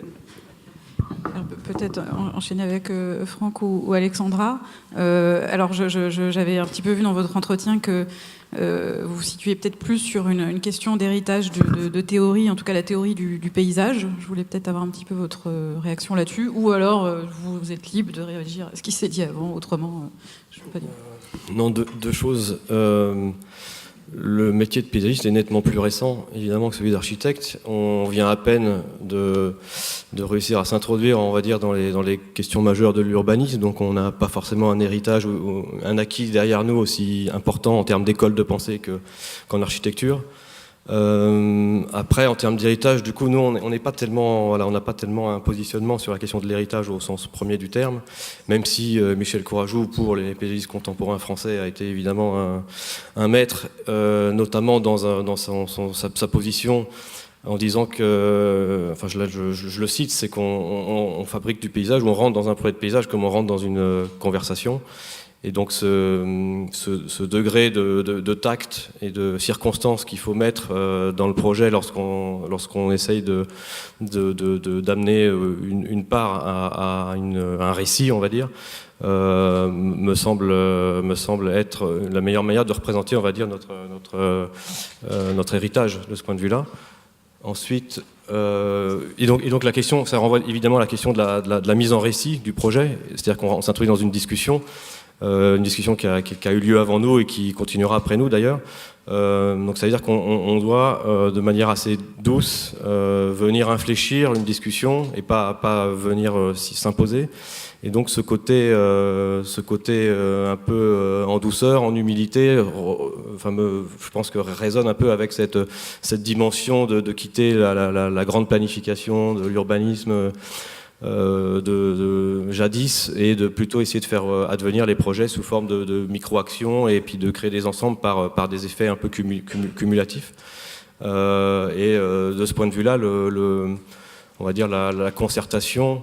Alors, peut-être enchaîner avec Franck ou Alexandra. Alors, j'avais un petit peu vu dans votre entretien que vous vous situez peut-être plus sur une question d'héritage de théorie, en tout cas la théorie du paysage. Je voulais peut-être avoir un petit peu votre réaction là-dessus, ou alors vous êtes libre de réagir à ce qui s'est dit avant, autrement, je ne peux pas dire. Non, deux choses. Le métier de paysagiste est nettement plus récent, évidemment, que celui d'architecte. On vient à peine de réussir à s'introduire, on va dire, dans les questions majeures de l'urbanisme. Donc on n'a pas forcément un héritage ou un acquis derrière nous aussi important en termes d'école de pensée qu'en architecture. Après, en termes d'héritage, du coup, nous, on n'est pas tellement, voilà, on n'a pas tellement un positionnement sur la question de l'héritage au sens premier du terme, même si Michel Courajou, pour les paysagistes contemporains français, a été évidemment un maître, notamment dans sa position, en disant que, enfin, je le cite, c'est qu'on fabrique du paysage, ou on rentre dans un projet de paysage comme on rentre dans une conversation. Et donc ce degré de tact et de circonstance qu'il faut mettre dans le projet lorsqu'on essaye d'amener une part à un récit, on va dire, me semble être la meilleure manière de représenter, on va dire, notre héritage de ce point de vue-là. Ensuite, et donc la question, ça renvoie évidemment à la question de la mise en récit du projet, c'est-à-dire qu'on s'introduit dans une discussion qui a eu lieu avant nous et qui continuera après nous d'ailleurs. Donc ça veut dire qu'on doit, de manière assez douce, venir infléchir une discussion et pas venir s'imposer. Et donc ce côté un peu en douceur, en humilité, je pense que résonne un peu avec cette dimension de quitter la grande planification de l'urbanisme de jadis, et de plutôt essayer de faire advenir les projets sous forme de micro-actions, et puis de créer des ensembles par des effets un peu cumulatifs. De ce point de vue-là, on va dire la concertation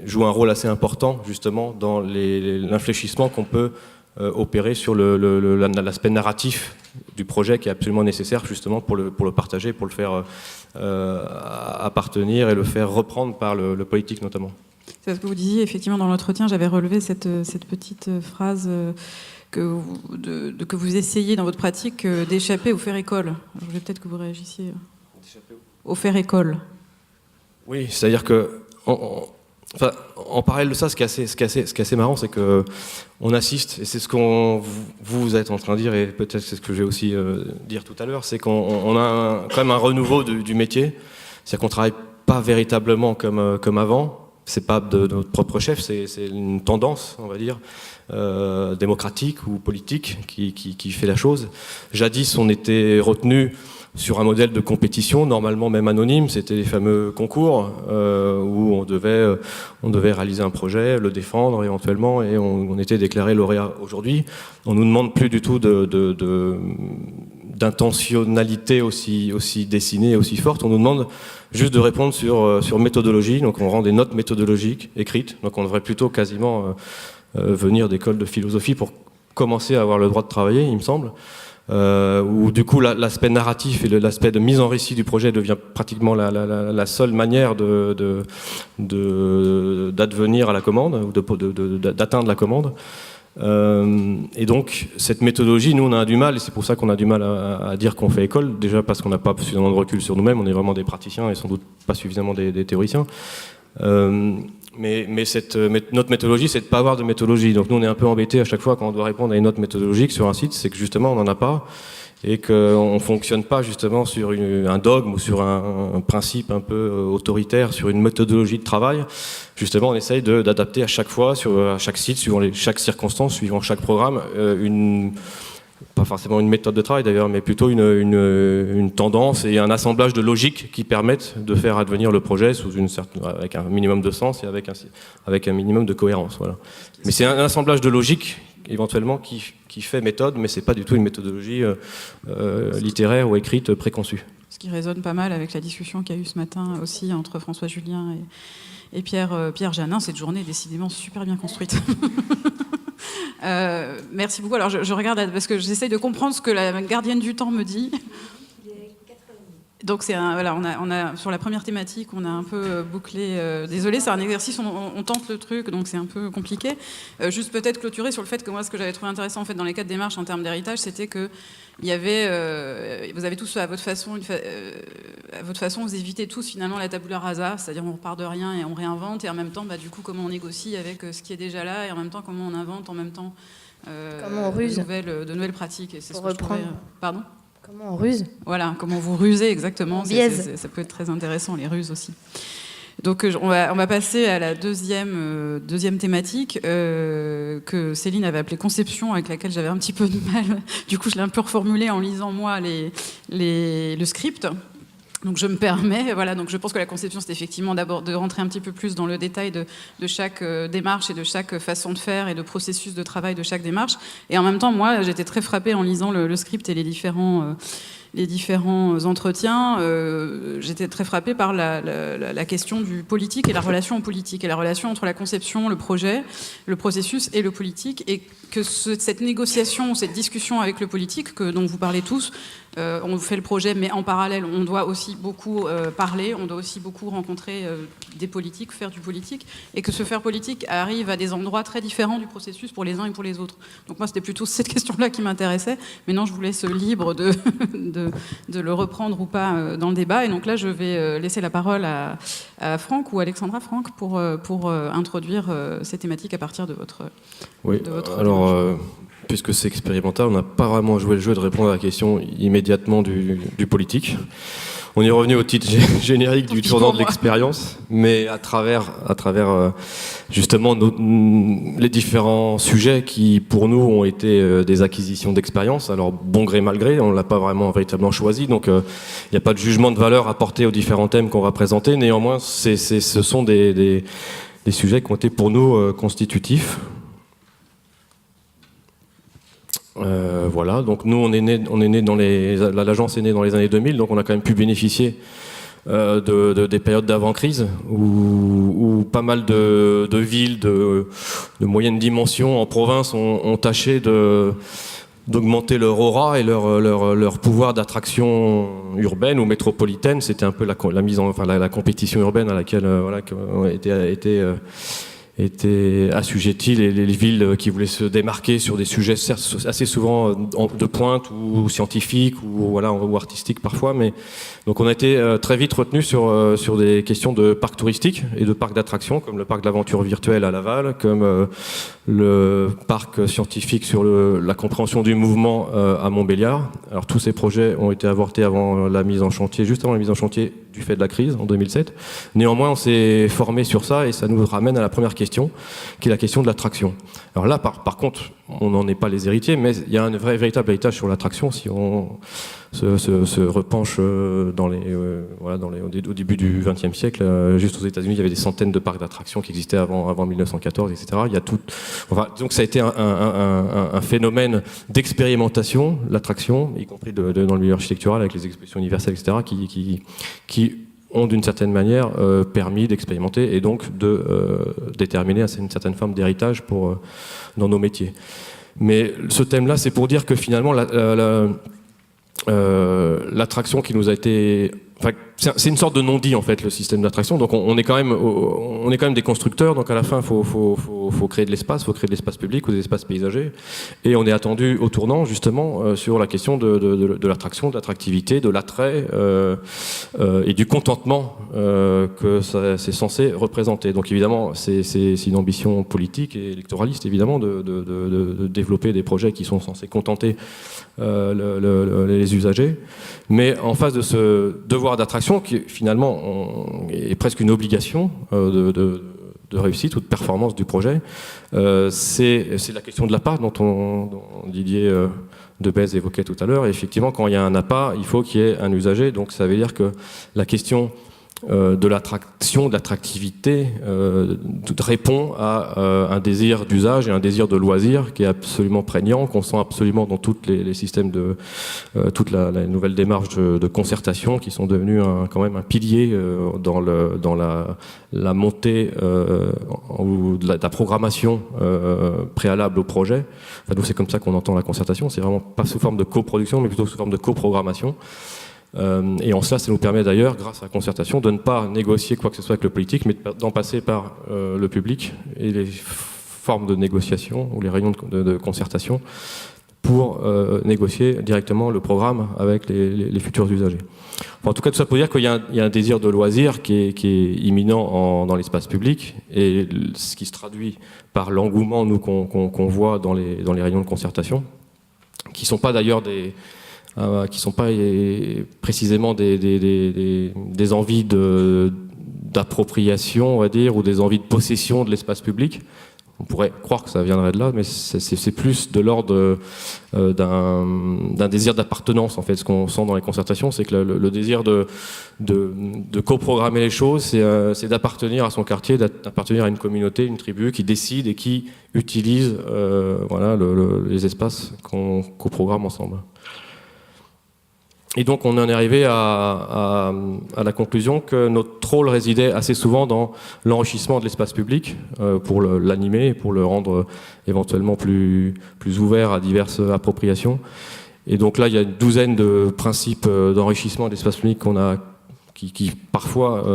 joue un rôle assez important justement dans l'infléchissement qu'on peut opérer sur l'aspect narratif du projet, qui est absolument nécessaire justement pour le partager, pour le faire appartenir et le faire reprendre par le politique notamment. C'est ce que vous disiez, effectivement, dans l'entretien, j'avais relevé cette petite phrase que vous essayez dans votre pratique d'échapper au faire école. Alors, je voulais peut-être que vous réagissiez au faire école. Oui, c'est-à-dire que en parallèle de ça, ce qui est assez marrant, c'est qu'on assiste, et c'est ce que vous êtes en train de dire, et peut-être c'est ce que je vais aussi dire tout à l'heure, c'est qu'on a quand même un renouveau du métier. C'est-à-dire qu'on ne travaille pas véritablement comme avant. C'est pas de notre propre chef, c'est une tendance, on va dire, démocratique ou politique qui fait la chose. Jadis, on était retenu sur un modèle de compétition, normalement même anonyme. C'était les fameux concours où on devait réaliser un projet, le défendre éventuellement, et on était déclaré lauréat. Aujourd'hui, on nous demande plus du tout d'intentionnalité aussi dessinée, aussi forte. On nous demande juste de répondre sur méthodologie. Donc on rend des notes méthodologiques écrites. Donc on devrait plutôt quasiment venir d'écoles de philosophie pour commencer à avoir le droit de travailler, il me semble. Où du coup l'aspect narratif et l'aspect de mise en récit du projet devient pratiquement la seule manière d'advenir à la commande, ou d'atteindre la commande. Et donc cette méthodologie, nous on a du mal, et c'est pour ça qu'on a du mal à dire qu'on fait école, déjà parce qu'on n'a pas suffisamment de recul sur nous-mêmes, on est vraiment des praticiens et sans doute pas suffisamment des théoriciens. Mais notre méthodologie, c'est de ne pas avoir de méthodologie. Donc nous, on est un peu embêtés à chaque fois quand on doit répondre à une note méthodologique sur un site, c'est que justement, on n'en a pas, et qu'on ne fonctionne pas justement sur un dogme ou sur un principe un peu autoritaire, sur une méthodologie de travail. Justement, on essaye d'adapter à chaque fois, à chaque site, suivant chaque circonstance, suivant chaque programme, pas forcément une méthode de travail d'ailleurs, mais plutôt une tendance et un assemblage de logiques qui permettent de faire advenir le projet avec un minimum de sens et avec un minimum de cohérence. Voilà. Mais c'est un assemblage de logiques éventuellement qui fait méthode, mais c'est pas du tout une méthodologie littéraire ou écrite préconçue. Ce qui résonne pas mal avec la discussion qu'il y a eu ce matin aussi entre François Julien et Pierre Janin. Cette journée est décidément super bien construite. Merci beaucoup. Alors je regarde parce que j'essaye de comprendre ce que la gardienne du temps me dit. Donc voilà, on a sur la première thématique, on a un peu bouclé. Désolé, c'est un exercice, on tente le truc, donc c'est un peu compliqué. Juste peut-être clôturer sur le fait que moi, ce que j'avais trouvé intéressant en fait dans les 4 démarches en termes d'héritage, c'était que il y avait, vous avez tous à votre façon, vous évitez tous finalement la tabula rasa, c'est-à-dire on repart de rien et on réinvente, et en même temps, du coup, comment on négocie avec ce qui est déjà là, et en même temps comment on invente, en même temps Comment on ruse de nouvelles pratiques. Et c'est Pour ce que je trouvais, reprendre. Pardon ? Comment on ruse? Voilà, comment vous rusez exactement. Ça peut être très intéressant, les ruses aussi. Donc on va passer à la deuxième thématique que Céline avait appelée conception, avec laquelle j'avais un petit peu de mal. Du coup, je l'ai un peu reformulée en lisant, moi, le script. Donc je me permets, voilà, donc je pense que la conception, c'est effectivement d'abord de rentrer un petit peu plus dans le détail de chaque démarche et de chaque façon de faire et de processus de travail de chaque démarche. Et en même temps, moi, j'étais très frappée en lisant le script et les différents entretiens. J'étais très frappée par la question du politique et la relation au politique, et la relation entre la conception, le projet, le processus et le politique, et que cette négociation, cette discussion avec le politique, dont vous parlez tous, on fait le projet, mais en parallèle, on doit aussi beaucoup parler, on doit aussi beaucoup rencontrer des politiques, faire du politique, et que ce faire politique arrive à des endroits très différents du processus pour les uns et pour les autres. Donc moi, c'était plutôt cette question-là qui m'intéressait. Maintenant, je vous laisse libre de le reprendre ou pas dans le débat. Et donc là, je vais laisser la parole à Franck ou Alexandra. Franck, pour introduire ces thématiques à partir de votre... Oui, alors... puisque c'est expérimental, on n'a pas vraiment joué le jeu de répondre à la question immédiatement du politique. On est revenu au titre générique du tournant de l'expérience, mais à travers justement les différents sujets qui, pour nous, ont été des acquisitions d'expérience. Alors, bon gré, mal gré, on ne l'a pas vraiment véritablement choisi, donc il n'y a pas de jugement de valeur apporté aux différents thèmes qu'on va présenter. Néanmoins, ce sont des sujets qui ont été pour nous constitutifs. Voilà, donc nous on est né dans l'agence est née dans les années 2000, donc on a quand même pu bénéficier des périodes d'avant-crise où pas mal de villes de moyenne dimension en province ont tâché d'augmenter leur aura et leur pouvoir d'attraction urbaine ou métropolitaine. C'était un peu la compétition urbaine à laquelle étaient assujettis les villes qui voulaient se démarquer sur des sujets assez souvent de pointe ou scientifiques ou artistiques parfois, mais donc on a été très vite retenus sur des questions de parcs touristiques et de parcs d'attractions comme le parc de l'aventure virtuelle à Laval, comme le parc scientifique sur la compréhension du mouvement à Montbéliard. Alors tous ces projets ont été avortés juste avant la mise en chantier du fait de la crise en 2007. Néanmoins, on s'est formé sur ça et ça nous ramène à la première question, qui est la question de l'attraction. Alors là, par contre, on n'en est pas les héritiers, mais il y a un véritable héritage sur l'attraction si on se repenche au début du XXe siècle. Juste aux États-Unis, il y avait des centaines de parcs d'attractions qui existaient avant 1914, etc. Donc ça a été un phénomène d'expérimentation, l'attraction, y compris dans le milieu architectural avec les expositions universelles, etc., qui ont d'une certaine manière permis d'expérimenter et donc de déterminer une certaine forme d'héritage dans nos métiers. Mais ce thème-là, c'est pour dire que finalement, l'attraction qui nous a été... c'est une sorte de non-dit en fait, le système d'attraction. Donc on est quand même des constructeurs. Donc à la fin, faut créer de l'espace, faut créer de l'espace public ou des espaces paysagers. Et on est attendu au tournant justement sur la question de l'attraction, de l'attractivité, de l'attrait et du contentement que c'est censé représenter. Donc évidemment, c'est une ambition politique et électoraliste évidemment de développer des projets qui sont censés contenter les usagers. Mais en face de ce devoir d'attraction qui finalement est presque une obligation de réussite ou de performance du projet, c'est la question de l'appât dont Didier Debèze évoquait tout à l'heure. Et effectivement, quand il y a un appât, il faut qu'il y ait un usager. Donc ça veut dire que la question de l'attraction, de l'attractivité répond à un désir d'usage et un désir de loisir qui est absolument prégnant, qu'on sent absolument dans tous les systèmes toute la nouvelle démarche de concertation qui sont devenus quand même un pilier dans la montée ou de la programmation préalable au projet. Enfin, nous, c'est comme ça qu'on entend la concertation, c'est vraiment pas sous forme de coproduction mais plutôt sous forme de coprogrammation. Et en cela, ça nous permet d'ailleurs, grâce à la concertation, de ne pas négocier quoi que ce soit avec le politique, mais d'en passer par le public et les formes de négociation ou les réunions de concertation pour négocier directement le programme avec les futurs usagers. Enfin, en tout cas, tout ça pour dire qu'il y a un désir de loisir qui est imminent dans l'espace public, et ce qui se traduit par l'engouement qu'on voit dans les réunions de concertation, qui sont pas d'ailleurs qui sont pas précisément des envies d'appropriation, on va dire, ou des envies de possession de l'espace public. On pourrait croire que ça viendrait de là, mais c'est plus de l'ordre d'un désir d'appartenance, en fait. Ce qu'on sent dans les concertations, c'est que le désir de coprogrammer les choses, c'est d'appartenir à son quartier, d'appartenir à une communauté, une tribu qui décide et qui utilise les espaces qu'on coprogramme ensemble. Et donc on en est arrivé à la conclusion que notre rôle résidait assez souvent dans l'enrichissement de l'espace public pour l'animer, pour le rendre éventuellement plus ouvert à diverses appropriations. Et donc là, il y a une douzaine de principes d'enrichissement de l'espace public qui parfois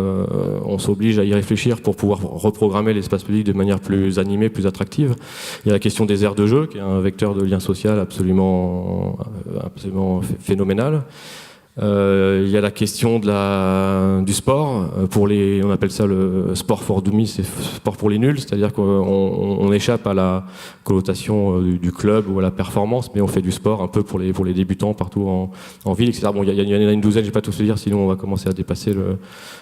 on s'oblige à y réfléchir pour pouvoir reprogrammer l'espace public de manière plus animée, plus attractive. Il y a la question des aires de jeu, qui est un vecteur de lien social absolument phénoménal. Il y a la question du sport, on appelle ça le sport for dummies, c'est sport pour les nuls, c'est-à-dire qu'on échappe à la connotation du club ou à la performance, mais on fait du sport un peu pour les débutants partout en ville, etc. Bon, il y en a une douzaine, je ne vais pas tous les dire, sinon on va commencer à dépasser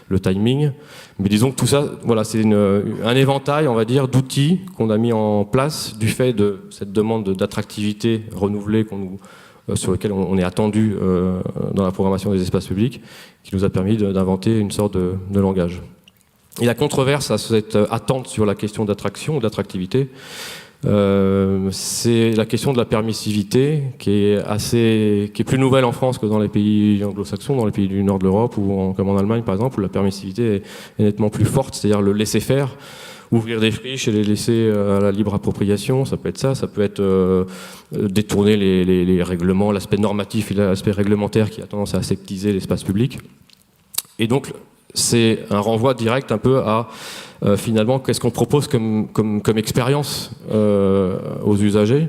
le timing. Mais disons que tout ça, voilà, c'est un éventail, on va dire, d'outils qu'on a mis en place du fait de cette demande d'attractivité renouvelée sur lequel on est attendu dans la programmation des espaces publics, qui nous a permis d'inventer une sorte de langage. Et la controverse à cette attente sur la question d'attraction ou d'attractivité, c'est la question de la permissivité, qui est plus nouvelle en France que dans les pays anglo-saxons, dans les pays du nord de l'Europe, comme en Allemagne par exemple, où la permissivité est nettement plus forte, c'est-à-dire le laisser-faire. Ouvrir des friches et les laisser à la libre appropriation, ça peut être détourner les règlements, l'aspect normatif et l'aspect réglementaire qui a tendance à aseptiser l'espace public. Et donc, c'est un renvoi direct un peu à, finalement, qu'est-ce qu'on propose comme expérience aux usagers.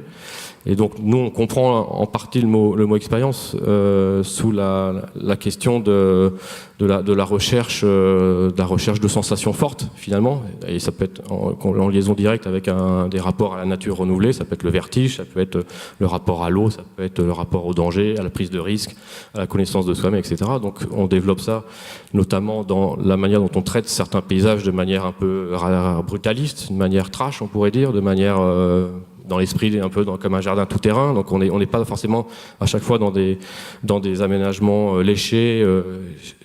Et donc, nous, on comprend en partie le mot expérience sous la question de la recherche de sensations fortes, finalement. Et ça peut être en liaison directe avec des rapports à la nature renouvelée. Ça peut être le vertige, ça peut être le rapport à l'eau, ça peut être le rapport au danger, à la prise de risque, à la connaissance de soi-même, etc. Donc, on développe ça, notamment dans la manière dont on traite certains paysages de manière un peu brutaliste, de manière trash, on pourrait dire, de manière dans l'esprit un peu comme un jardin tout-terrain. Donc on n'est pas forcément à chaque fois dans des aménagements léchés,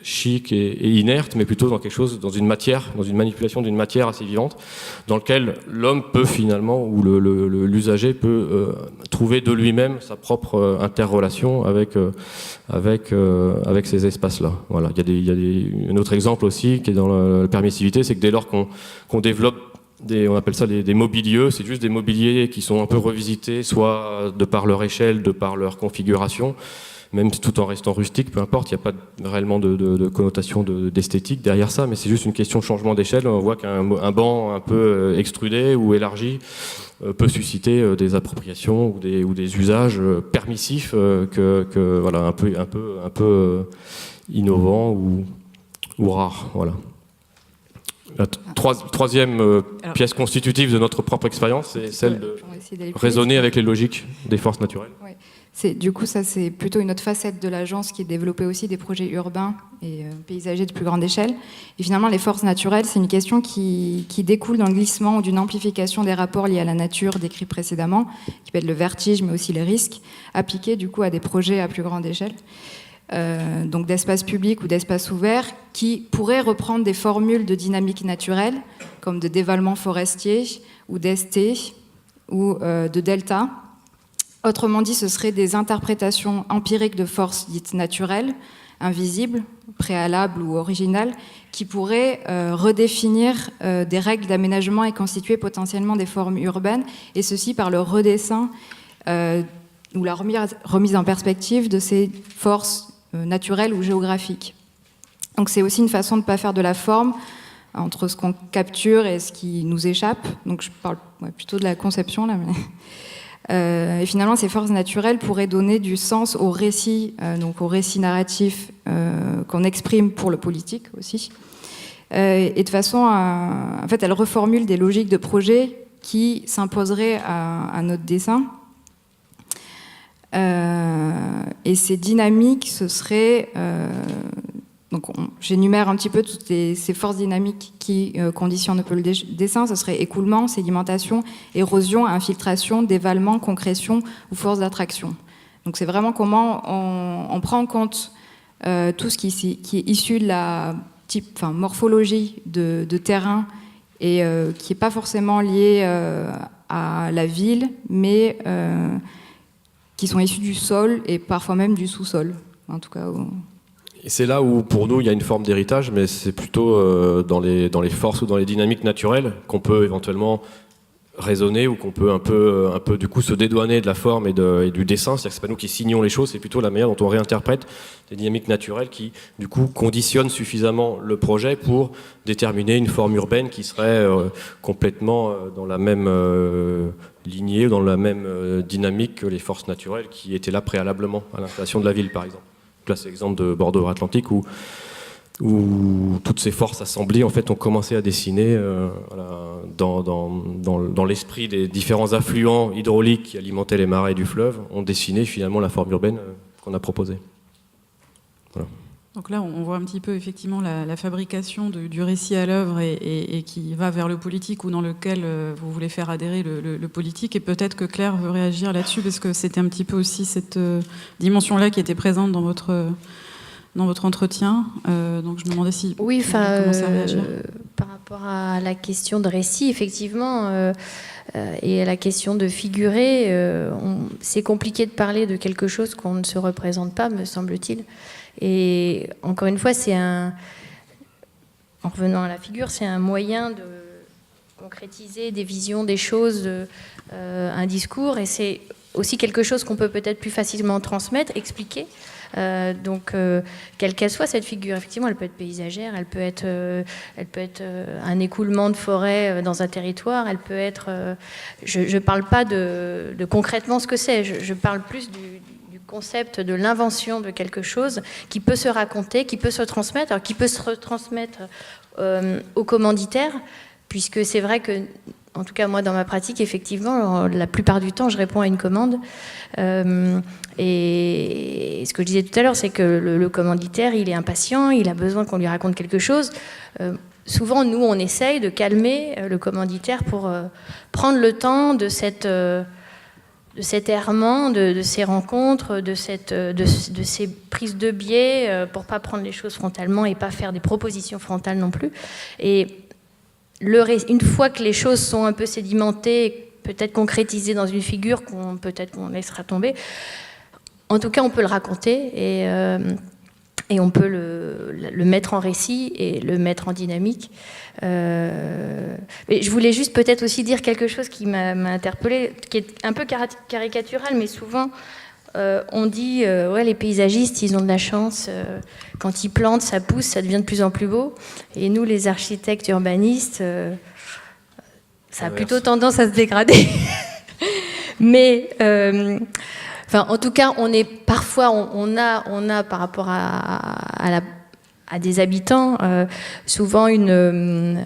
chics et inertes, mais plutôt dans quelque chose, dans une manipulation d'une matière assez vivante, dans lequel l'homme peut finalement, ou l'usager peut trouver de lui-même sa propre interrelation avec ces espaces-là. Voilà. Il y a un autre exemple aussi qui est dans la permissivité, c'est que dès lors qu'on développe on appelle ça des mobiliers, c'est juste des mobiliers qui sont un peu revisités, soit de par leur échelle, de par leur configuration, même tout en restant rustique, peu importe, il n'y a pas réellement de connotation d'esthétique derrière ça, mais c'est juste une question de changement d'échelle. On voit qu'un banc un peu extrudé ou élargi peut susciter des appropriations ou des usages permissifs voilà, un peu innovants ou rares. Voilà. La troisième pièce constitutive de notre propre expérience, c'est celle de raisonner avec les logiques des forces naturelles. Ouais. Du coup, ça, c'est plutôt une autre facette de l'agence qui est développée aussi des projets urbains et paysagers de plus grande échelle. Et finalement, les forces naturelles, c'est une question qui découle d'un glissement ou d'une amplification des rapports liés à la nature décrits précédemment, qui peut être le vertige, mais aussi les risques, appliqués du coup à des projets à plus grande échelle. Donc d'espace public ou d'espace ouvert, qui pourraient reprendre des formules de dynamique naturelle, comme de dévalement forestier, ou d'ST, ou de delta. Autrement dit, ce seraient des interprétations empiriques de forces dites naturelles, invisibles, préalables ou originales, qui pourraient redéfinir des règles d'aménagement et constituer potentiellement des formes urbaines, et ceci par le redessin ou la remise en perspective de ces forces naturelles ou géographiques. Donc c'est aussi une façon de ne pas faire de la forme entre ce qu'on capture et ce qui nous échappe. Donc je parle plutôt de la conception là, Et finalement, ces forces naturelles pourraient donner du sens au récit, donc au récit narratif qu'on exprime pour le politique aussi. Et de façon en fait, elles reformulent des logiques de projet qui s'imposeraient à notre dessin. Et ces dynamiques, ce serait... donc j'énumère un petit peu toutes ces forces dynamiques qui conditionnent un peu le dessin. Ce serait écoulement, sédimentation, érosion, infiltration, dévalement, concrétion ou force d'attraction. Donc c'est vraiment comment on prend en compte tout ce qui est issu de la morphologie de terrain et qui n'est pas forcément lié à la ville, mais qui sont issus du sol et parfois même du sous-sol, en tout cas. Et c'est là où, pour nous, il y a une forme d'héritage, mais c'est plutôt dans les forces ou dans les dynamiques naturelles qu'on peut éventuellement raisonner ou qu'on peut un peu du coup se dédouaner de la forme et du dessin. C'est-à-dire que c'est pas nous qui signons les choses, c'est plutôt la manière dont on réinterprète des dynamiques naturelles qui, du coup, conditionnent suffisamment le projet pour déterminer une forme urbaine qui serait complètement dans la même lignée, dans la même dynamique que les forces naturelles qui étaient là préalablement à l'installation de la ville, par exemple. Donc là, c'est l'exemple de Bordeaux-Atlantique où toutes ces forces assemblées en fait, ont commencé à dessiner dans l'esprit des différents affluents hydrauliques qui alimentaient les marais du fleuve, ont dessiné finalement la forme urbaine qu'on a proposée. Voilà. Donc là, on voit un petit peu effectivement la fabrication du récit à l'œuvre et qui va vers le politique ou dans lequel vous voulez faire adhérer le politique. Et peut-être que Claire veut réagir là-dessus parce que c'était un petit peu aussi cette dimension-là qui était présente dans votre entretien. Donc je me demandais si oui, vous commencez à réagir. Par rapport à la question de récit, effectivement, et à la question de figurer, c'est compliqué de parler de quelque chose qu'on ne se représente pas, me semble-t-il. Et encore une fois, en revenant à la figure, c'est un moyen de concrétiser des visions, des choses, un discours, et c'est aussi quelque chose qu'on peut peut-être plus facilement transmettre, expliquer. Quelle qu'elle soit cette figure, effectivement, elle peut être paysagère, elle peut être un écoulement de forêt dans un territoire, elle peut être... je ne parle pas de concrètement ce que c'est, je parle plus du concept de l'invention de quelque chose qui peut se raconter, qui peut se transmettre, alors qui peut se retransmettre au commanditaire, puisque c'est vrai que, en tout cas moi dans ma pratique, effectivement, la plupart du temps je réponds à une commande. Et ce que je disais tout à l'heure, c'est que le commanditaire, il est impatient, il a besoin qu'on lui raconte quelque chose. Souvent, nous, on essaye de calmer le commanditaire pour prendre le temps de cet errement, de ces rencontres, de ces prises de biais, pour pas prendre les choses frontalement et pas faire des propositions frontales non plus. Et une fois que les choses sont un peu sédimentées, peut-être concrétisées dans une figure peut-être qu'on laissera tomber, en tout cas, on peut le raconter et on peut le mettre en récit et le mettre en dynamique. Mais je voulais juste peut-être aussi dire quelque chose qui m'a interpellée, qui est un peu caricatural, mais souvent on dit ouais, les paysagistes, ils ont de la chance, quand ils plantent, ça pousse, ça devient de plus en plus beau. Et nous, les architectes urbanistes, ça a plutôt tendance à se dégrader. Mais... en tout cas, on a par rapport à des habitants souvent une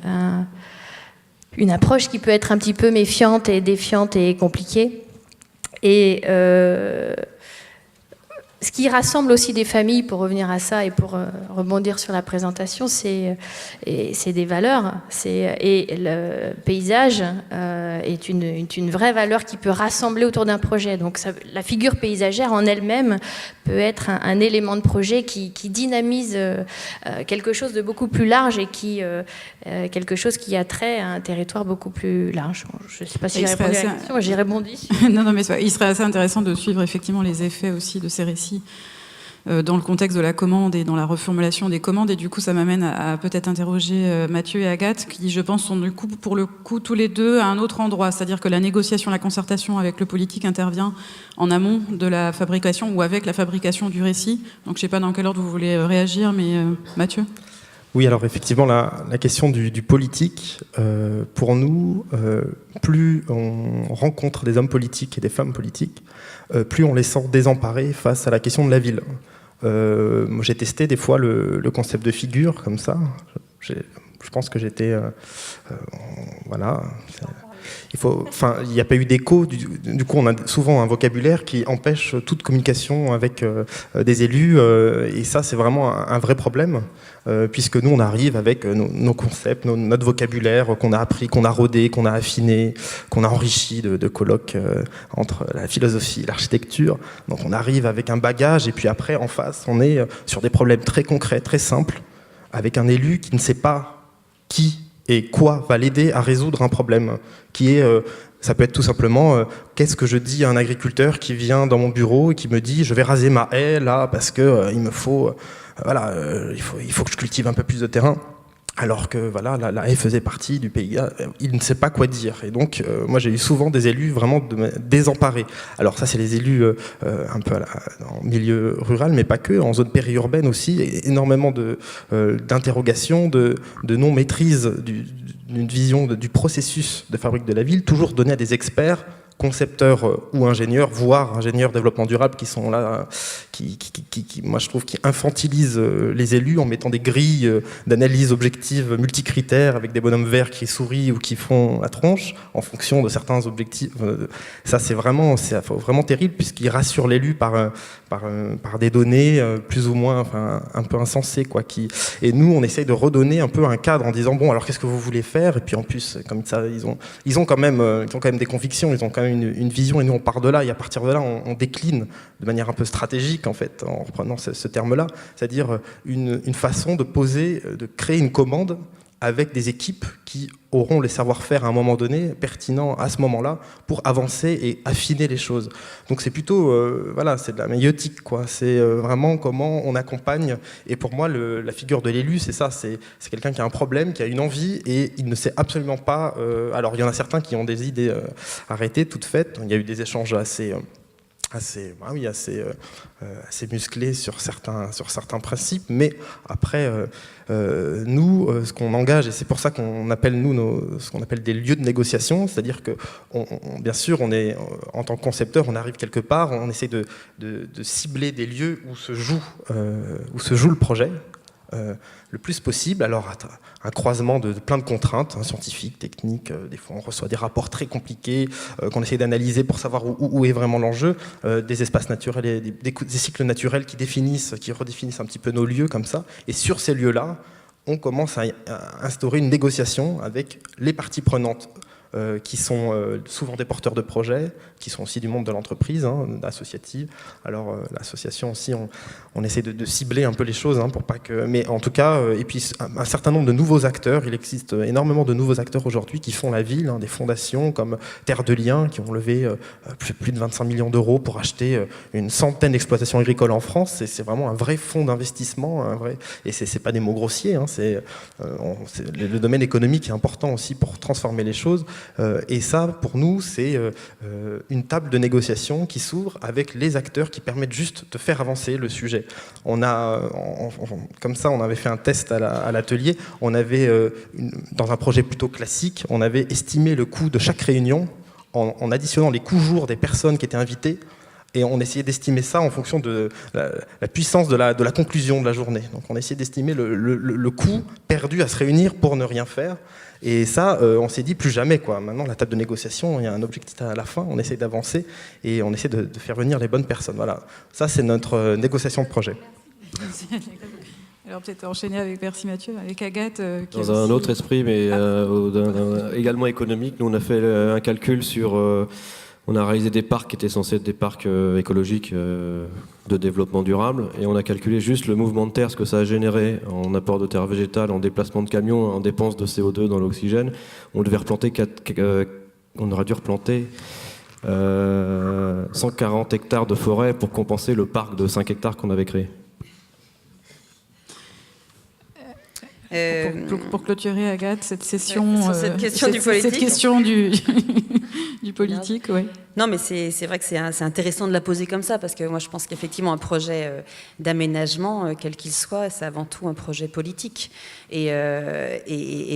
approche qui peut être un petit peu méfiante et défiante et compliquée. Et ce qui rassemble aussi des familles, pour revenir à ça et pour rebondir sur la présentation, c'est des valeurs. Et le paysage est une vraie valeur qui peut rassembler autour d'un projet. Donc la figure paysagère en elle-même peut être un élément de projet qui dynamise quelque chose de beaucoup plus large et quelque chose qui a trait à un territoire beaucoup plus large. Je ne sais pas si j'ai répondu à la question, j'ai rebondi. Non, mais il serait assez intéressant de suivre effectivement les effets aussi de ces récits dans le contexte de la commande et dans la reformulation des commandes. Et du coup, ça m'amène à peut-être interroger Mathieu et Agathe, qui, je pense, sont du coup, pour le coup, tous les deux à un autre endroit. C'est-à-dire que la négociation, la concertation avec le politique intervient en amont de la fabrication ou avec la fabrication du récit. Donc, je ne sais pas dans quel ordre vous voulez réagir, mais Mathieu ? Oui, alors effectivement, la question du politique, pour nous, plus on rencontre des hommes politiques et des femmes politiques, plus on les sent désemparés face à la question de la ville. Moi, j'ai testé des fois le concept de figure, comme ça. Je pense que j'étais... voilà... Il n'y a pas eu d'écho. Du coup, on a souvent un vocabulaire qui empêche toute communication avec des élus. Et ça, c'est vraiment un vrai problème, puisque nous, on arrive avec nos concepts, notre vocabulaire qu'on a appris, qu'on a rodé, qu'on a affiné, qu'on a enrichi de colloques entre la philosophie et l'architecture. Donc, on arrive avec un bagage, et puis après, en face, on est sur des problèmes très concrets, très simples, avec un élu qui ne sait pas qui et quoi va l'aider à résoudre un problème, qui est, ça peut être tout simplement, qu'est-ce que je dis à un agriculteur qui vient dans mon bureau et qui me dit, je vais raser ma haie là parce que il me faut, il faut que je cultive un peu plus de terrain. Alors que voilà, la haie faisait partie du pays, il ne sait pas quoi dire. Et donc, moi j'ai eu souvent des élus vraiment désemparés. Alors ça, c'est les élus un peu en milieu rural, mais pas que, en zone périurbaine aussi, énormément d'interrogations, de non-maîtrise d'une vision du processus de fabrique de la ville, toujours donné à des experts, concepteurs ou ingénieurs, voire ingénieurs développement durable, qui sont là, qui moi je trouve, qui infantilisent les élus en mettant des grilles d'analyse objective multicritères avec des bonhommes verts qui sourient ou qui font la tronche en fonction de certains objectifs. Ça, c'est vraiment terrible, puisqu'ils rassurent l'élu par des données plus ou moins, enfin, un peu insensées, quoi. Et nous, on essaye de redonner un peu un cadre en disant, bon, alors qu'est-ce que vous voulez faire? Et puis en plus, comme ça, ils ont quand même des convictions, ils ont quand même une vision, et nous on part de là, et à partir de là on décline de manière un peu stratégique, en fait, en reprenant ce terme-là, c'est-à-dire une façon de créer une commande avec des équipes qui auront les savoir-faire à un moment donné, pertinents à ce moment-là, pour avancer et affiner les choses. Donc c'est plutôt, c'est de la maïeutique, quoi. C'est vraiment comment on accompagne. Et pour moi, la figure de l'élu, c'est ça, c'est quelqu'un qui a un problème, qui a une envie, et il ne sait absolument pas... alors il y en a certains qui ont des idées arrêtées, toutes faites. Il y a eu des échanges assez musclé sur certains principes, mais après nous, ce qu'on engage, et c'est pour ça qu'on appelle ce qu'on appelle des lieux de négociation, c'est-à-dire que bien sûr, on est en tant que concepteur, on arrive quelque part, on essaie de cibler des lieux où se joue le projet. Le plus possible, alors un croisement de plein de contraintes, scientifiques, techniques, des fois on reçoit des rapports très compliqués qu'on essaie d'analyser pour savoir où est vraiment l'enjeu, des espaces naturels et des cycles naturels qui redéfinissent un petit peu nos lieux comme ça, et sur ces lieux-là, on commence à instaurer une négociation avec les parties prenantes, qui sont souvent des porteurs de projets, qui sont aussi du monde de l'entreprise, associative. Alors l'association aussi, on essaie de cibler un peu les choses, pour pas que... Mais en tout cas, et puis un certain nombre de nouveaux acteurs, il existe énormément de nouveaux acteurs aujourd'hui qui font la ville, des fondations comme Terre de Liens, qui ont levé plus de 25 millions d'euros pour acheter une centaine d'exploitations agricoles en France. C'est vraiment un vrai fonds d'investissement, et c'est pas des mots grossiers, le domaine économique est important aussi pour transformer les choses. Et ça, pour nous, c'est une table de négociation qui s'ouvre avec les acteurs qui permettent juste de faire avancer le sujet. Comme ça, on avait fait un test à l'atelier. On avait, dans un projet plutôt classique, on avait estimé le coût de chaque réunion en additionnant les coûts jours des personnes qui étaient invitées. Et on essayait d'estimer ça en fonction de la puissance de la conclusion de la journée. Donc on essayait d'estimer le coût perdu à se réunir pour ne rien faire. Et ça, on s'est dit plus jamais, quoi. Maintenant, la table de négociation, il y a un objectif à la fin, on essaie d'avancer et on essaie de faire venir les bonnes personnes. Voilà. Ça, c'est notre négociation de projet. Merci. Alors peut-être enchaîner avec, merci Mathieu, avec Agathe. Dans un autre esprit, mais également économique, nous on a fait un calcul sur... on a réalisé des parcs qui étaient censés être des parcs écologiques de développement durable, et on a calculé juste le mouvement de terre, ce que ça a généré en apport de terre végétale, en déplacement de camions, en dépenses de CO2 dans l'oxygène. On devait replanter on aurait dû replanter 140 hectares de forêt pour compenser le parc de 5 hectares qu'on avait créé. Pour clôturer, Agathe, cette session, cette question du politique. Cette question du du politique, oui. Non, mais c'est vrai que c'est intéressant de la poser comme ça, parce que moi je pense qu'effectivement un projet d'aménagement, quel qu'il soit, c'est avant tout un projet politique. Et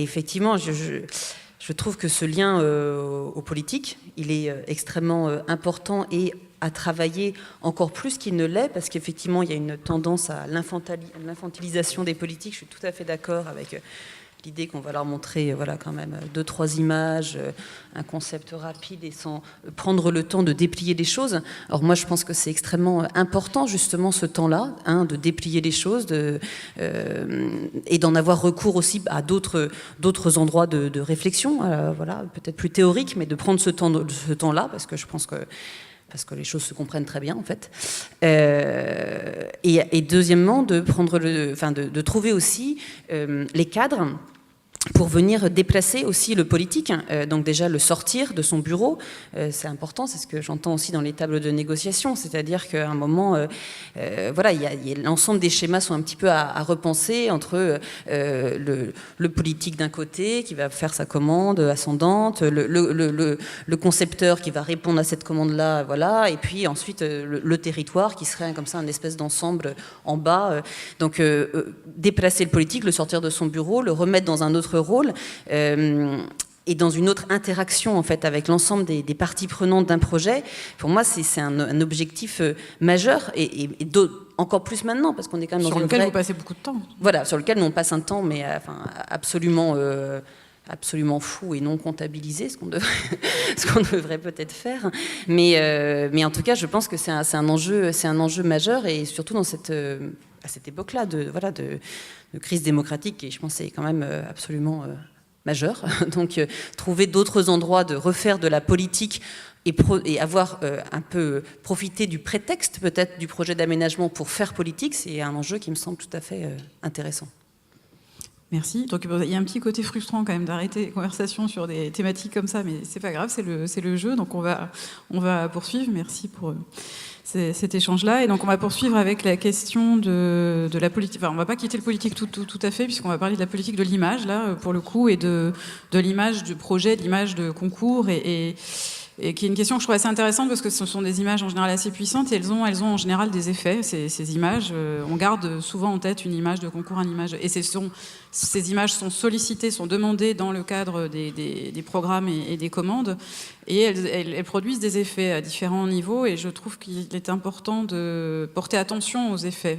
effectivement, je trouve que ce lien au politique, il est extrêmement important et à travailler encore plus qu'il ne l'est, parce qu'effectivement il y a une tendance à l'infantilisation des politiques. Je suis tout à fait d'accord avec l'idée qu'on va leur montrer quand même 2-3 images, un concept rapide et sans prendre le temps de déplier les choses. Alors moi je pense que c'est extrêmement important justement ce temps-là, de déplier les choses et d'en avoir recours aussi à d'autres endroits de réflexion, peut-être plus théoriques, mais de prendre ce temps-là, parce que je pense que les choses se comprennent très bien en fait. Et deuxièmement, de trouver aussi les cadres pour venir déplacer aussi le politique, donc déjà le sortir de son bureau, c'est important, c'est ce que j'entends aussi dans les tables de négociation, c'est-à-dire qu'à un moment, l'ensemble des schémas sont un petit peu à repenser entre le politique d'un côté qui va faire sa commande ascendante, le concepteur qui va répondre à cette commande-là, et puis ensuite le territoire qui serait comme ça un espèce d'ensemble en bas. Donc déplacer le politique, le sortir de son bureau, le remettre dans un autre rôle et dans une autre interaction en fait avec l'ensemble des parties prenantes d'un projet. Pour moi, c'est un objectif majeur et encore plus maintenant, parce qu'on est quand même dans sur lequel vous passez beaucoup de temps. Voilà, sur lequel on passe un temps, mais absolument fou et non comptabilisé, ce qu'on devrait peut-être faire. Mais en tout cas, je pense que c'est un enjeu majeur, et surtout à cette époque-là de crise démocratique, et je pense que c'est quand même absolument majeur. Donc trouver d'autres endroits de refaire de la politique et avoir un peu profité du prétexte peut-être du projet d'aménagement pour faire politique, c'est un enjeu qui me semble tout à fait intéressant. Merci. Donc il y a un petit côté frustrant quand même d'arrêter les conversations sur des thématiques comme ça, mais c'est pas grave, c'est le jeu, donc on va poursuivre. Merci pour cet échange-là. Et donc on va poursuivre avec la question de la politique. Enfin, on va pas quitter le politique tout à fait, puisqu'on va parler de la politique de l'image, là, pour le coup, et de l'image du projet, de l'image de concours, et qui est une question que je trouve assez intéressante, parce que ce sont des images en général assez puissantes, et elles ont en général des effets, ces images. On garde souvent en tête une image de concours, une image, et ces images sont sollicitées, sont demandées dans le cadre des programmes et des commandes, et elles produisent des effets à différents niveaux, et je trouve qu'il est important de porter attention aux effets,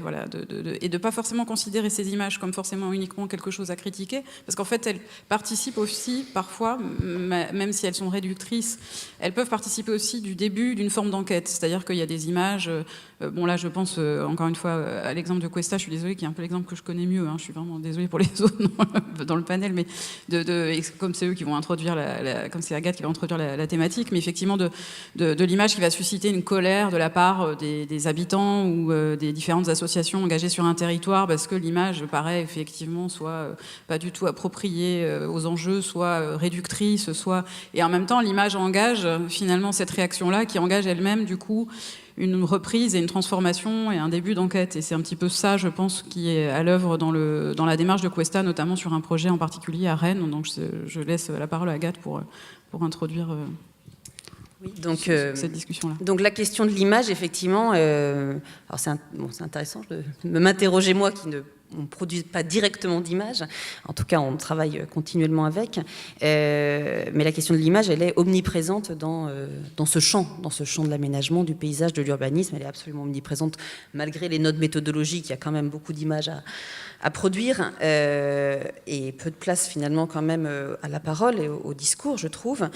et de pas forcément considérer ces images comme forcément uniquement quelque chose à critiquer, parce qu'en fait elles participent aussi parfois, même si elles sont réductrices, elles peuvent participer aussi du début d'une forme d'enquête, c'est-à-dire qu'il y a des images, là je pense encore une fois à l'exemple de Cuesta, je suis désolée, qui est un peu l'exemple que je connais mieux, je suis vraiment désolée pour les autres dans le panel, mais comme c'est eux qui vont introduire, comme c'est Agathe qui va introduire la thématique, mais effectivement de l'image qui va susciter une colère de la part des habitants ou des différentes associations engagées sur un territoire, parce que l'image paraît effectivement soit pas du tout appropriée aux enjeux, soit réductrice, et en même temps l'image engage finalement cette réaction-là, qui engage elle-même du coup une reprise et une transformation et un début d'enquête. Et c'est un petit peu ça, je pense, qui est à l'œuvre dans la démarche de Cuesta, notamment sur un projet en particulier à Rennes. Donc je laisse la parole à Agathe pour introduire cette discussion-là. Donc la question de l'image, effectivement, alors c'est intéressant de m'interroger, moi qui on ne produit pas directement d'image, en tout cas on travaille continuellement avec, mais la question de l'image, elle est omniprésente dans ce champ de l'aménagement, du paysage, de l'urbanisme. Elle est absolument omniprésente malgré les notes méthodologiques. Il y a quand même beaucoup d'images à produire et peu de place finalement quand même à la parole et au discours, je trouve,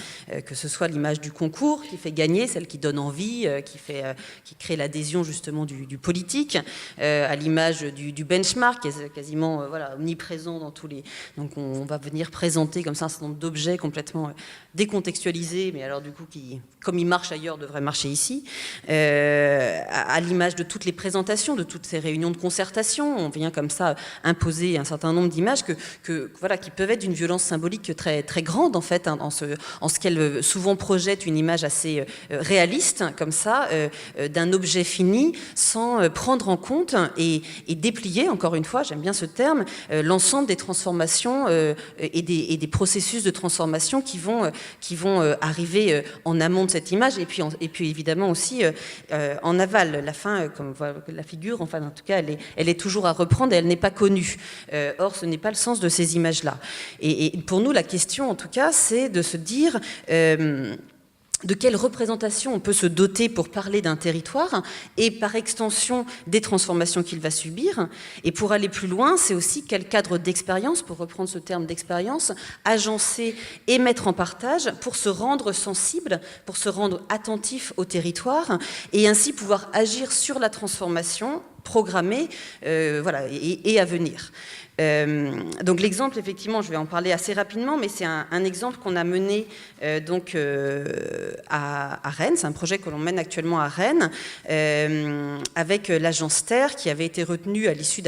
que ce soit l'image du concours qui fait gagner, celle qui donne envie, qui crée l'adhésion justement du politique, à l'image du benchmark, qui est quasiment omniprésent dans tous les... Donc on va venir présenter comme ça un certain nombre d'objets complètement décontextualisés, mais alors du coup qui, comme ils marchent ailleurs, devraient marcher ici, à l'image de toutes les présentations, de toutes ces réunions de concertation. On vient comme ça imposer un certain nombre d'images qui peuvent être d'une violence symbolique très, très grande en fait, en ce qu'elles souvent projettent une image assez réaliste comme ça d'un objet fini, sans prendre en compte et déplier encore une fois, j'aime bien ce terme, l'ensemble des transformations et des processus de transformation qui vont arriver en amont de cette image, et puis évidemment aussi en aval. La fin, comme la figure, enfin en tout cas, elle est toujours à reprendre et elle n'est pas connue. Or, ce n'est pas le sens de ces images-là. Et pour nous, la question, en tout cas, c'est de se dire de quelle représentation on peut se doter pour parler d'un territoire et par extension des transformations qu'il va subir. Et pour aller plus loin, c'est aussi quel cadre d'expérience, pour reprendre ce terme d'expérience, agencer et mettre en partage pour se rendre sensible, pour se rendre attentif au territoire et ainsi pouvoir agir sur la transformation programmée et à venir. Donc l'exemple, effectivement, je vais en parler assez rapidement, mais c'est un exemple qu'on a mené à Rennes. C'est un projet que l'on mène actuellement à Rennes avec l'agence Terre qui avait été retenue à l'issue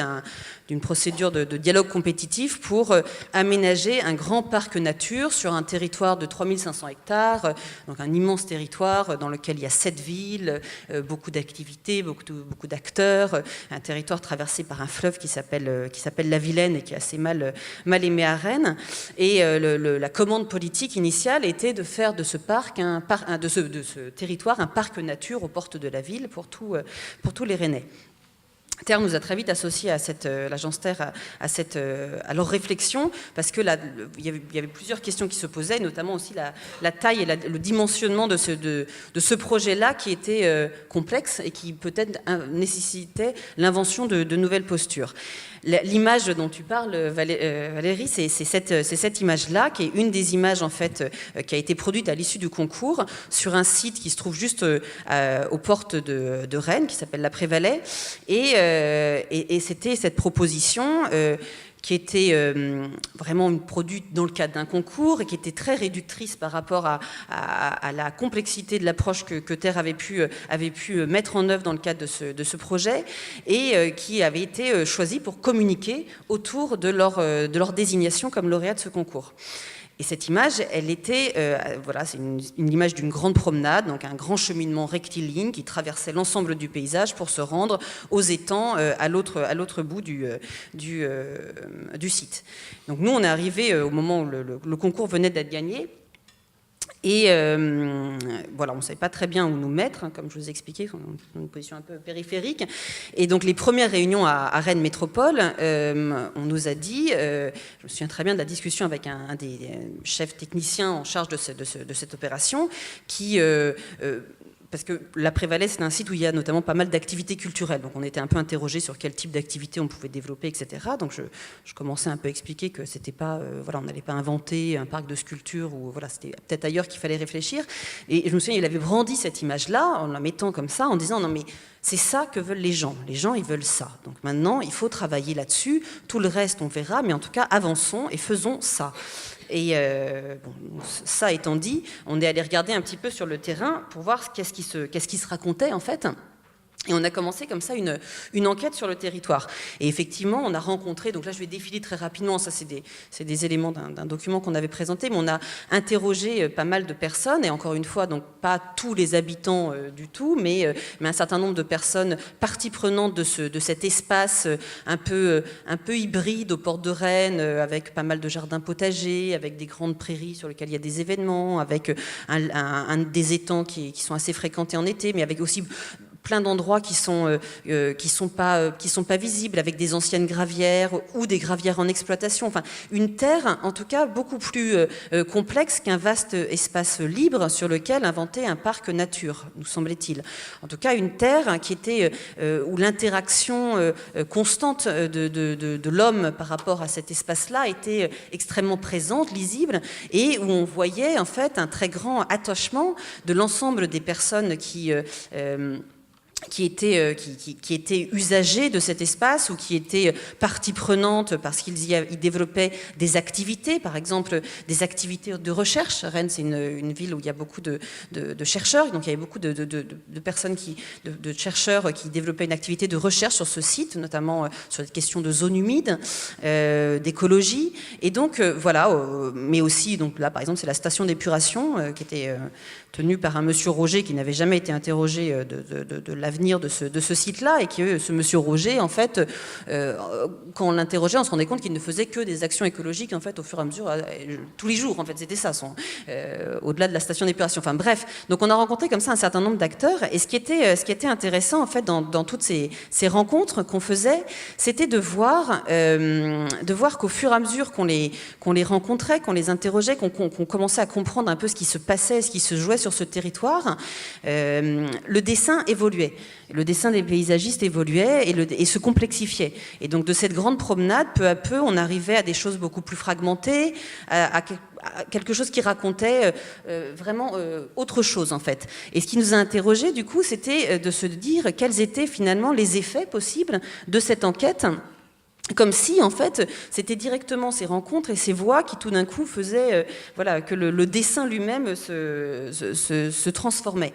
d'une procédure de dialogue compétitif pour aménager un grand parc nature sur un territoire de 3500 hectares, donc un immense territoire dans lequel il y a 7 villes, beaucoup d'activités, beaucoup d'acteurs, un territoire traversé par un fleuve qui s'appelle la Vilaine et qui est assez mal aimé à Rennes. Et la commande politique initiale était de faire de ce parc, de ce territoire, un parc nature aux portes de la ville pour tous les Rennais. Terre nous a très vite associés à l'agence Terre à leur réflexion, parce que il y avait plusieurs questions qui se posaient, notamment aussi la taille et le dimensionnement de ce projet-là qui était complexe et qui peut-être nécessitait l'invention de nouvelles postures. L'image dont tu parles, Valérie, c'est cette image-là, qui est une des images en fait qui a été produite à l'issue du concours sur un site qui se trouve juste aux portes de Rennes, qui s'appelle la Prévalais, et c'était cette proposition qui était vraiment produite dans le cadre d'un concours et qui était très réductrice par rapport à la complexité de l'approche que Terre avait pu mettre en œuvre dans le cadre de ce projet, et qui avait été choisie pour communiquer autour de leur désignation comme lauréat de ce concours. Et cette image, elle était, c'est une image d'une grande promenade, donc un grand cheminement rectiligne qui traversait l'ensemble du paysage pour se rendre aux étangs à l'autre bout du site. Donc nous, on est arrivés au moment où le concours venait d'être gagné. Et on ne savait pas très bien où nous mettre, comme je vous ai expliqué, dans une position un peu périphérique. Et donc les premières réunions à Rennes Métropole, on nous a dit, je me souviens très bien de la discussion avec un des chefs techniciens en charge de cette opération, parce que la Prévalais, c'est un site où il y a notamment pas mal d'activités culturelles. Donc on était un peu interrogés sur quel type d'activité on pouvait développer, etc. Donc je commençais un peu à expliquer que c'était pas, on n'allait pas inventer un parc de sculptures, ou c'était peut-être ailleurs qu'il fallait réfléchir. Et je me souviens, il avait brandi cette image-là en la mettant comme ça, en disant non mais c'est ça que veulent les gens. Les gens, ils veulent ça. Donc maintenant, il faut travailler là-dessus. Tout le reste, on verra, mais en tout cas, avançons et faisons ça. Et ça étant dit, on est allé regarder un petit peu sur le terrain pour voir qu'est-ce qui se racontait en fait. Et on a commencé comme ça une enquête sur le territoire. Et effectivement, on a rencontré, donc là je vais défiler très rapidement, ça c'est des éléments d'un document qu'on avait présenté, mais on a interrogé pas mal de personnes, et encore une fois, donc pas tous les habitants du tout, mais un certain nombre de personnes parties prenantes de cet espace un peu hybride aux portes de Rennes, avec pas mal de jardins potagers, avec des grandes prairies sur lesquelles il y a des événements, avec des étangs qui sont assez fréquentés en été, mais avec aussi plein d'endroits qui sont pas visibles, avec des anciennes gravières ou des gravières en exploitation. Enfin, une terre, en tout cas, beaucoup plus complexe qu'un vaste espace libre sur lequel inventer un parc nature, nous semblait-il. En tout cas, une terre qui était où l'interaction constante de l'homme par rapport à cet espace-là était extrêmement présente, lisible, et où on voyait en fait un très grand attachement de l'ensemble des personnes qui étaient usagers de cet espace ou qui étaient partie prenante parce qu'ils y développaient des activités, par exemple des activités de recherche. Rennes, c'est une ville où il y a beaucoup de chercheurs, donc il y avait beaucoup de personnes, de chercheurs qui développaient une activité de recherche sur ce site, notamment sur les questions de zones humides, d'écologie. Et donc mais aussi, donc là par exemple, c'est la station d'épuration qui était tenue par un monsieur Roger qui n'avait jamais été interrogé de l'avenir de ce site-là, et que ce monsieur Roger, en fait, quand on l'interrogeait, on se rendait compte qu'il ne faisait que des actions écologiques, en fait, au fur et à mesure, tous les jours, en fait, c'était ça, au-delà de la station d'épuration. Enfin bref, donc on a rencontré comme ça un certain nombre d'acteurs, et ce qui était intéressant, en fait, dans toutes ces rencontres qu'on faisait, c'était de voir qu'au fur et à mesure qu'on les rencontrait, qu'on les interrogeait, qu'on commençait à comprendre un peu ce qui se passait, ce qui se jouait sur ce territoire, le dessin évoluait. Le dessin des paysagistes évoluait et se complexifiait. Et donc de cette grande promenade, peu à peu, on arrivait à des choses beaucoup plus fragmentées, à quelque chose qui racontait vraiment autre chose, en fait. Et ce qui nous a interrogés, du coup, c'était de se dire quels étaient finalement les effets possibles de cette enquête, comme si, en fait, c'était directement ces rencontres et ces voix qui, tout d'un coup, faisaient que le dessin lui-même se transformait.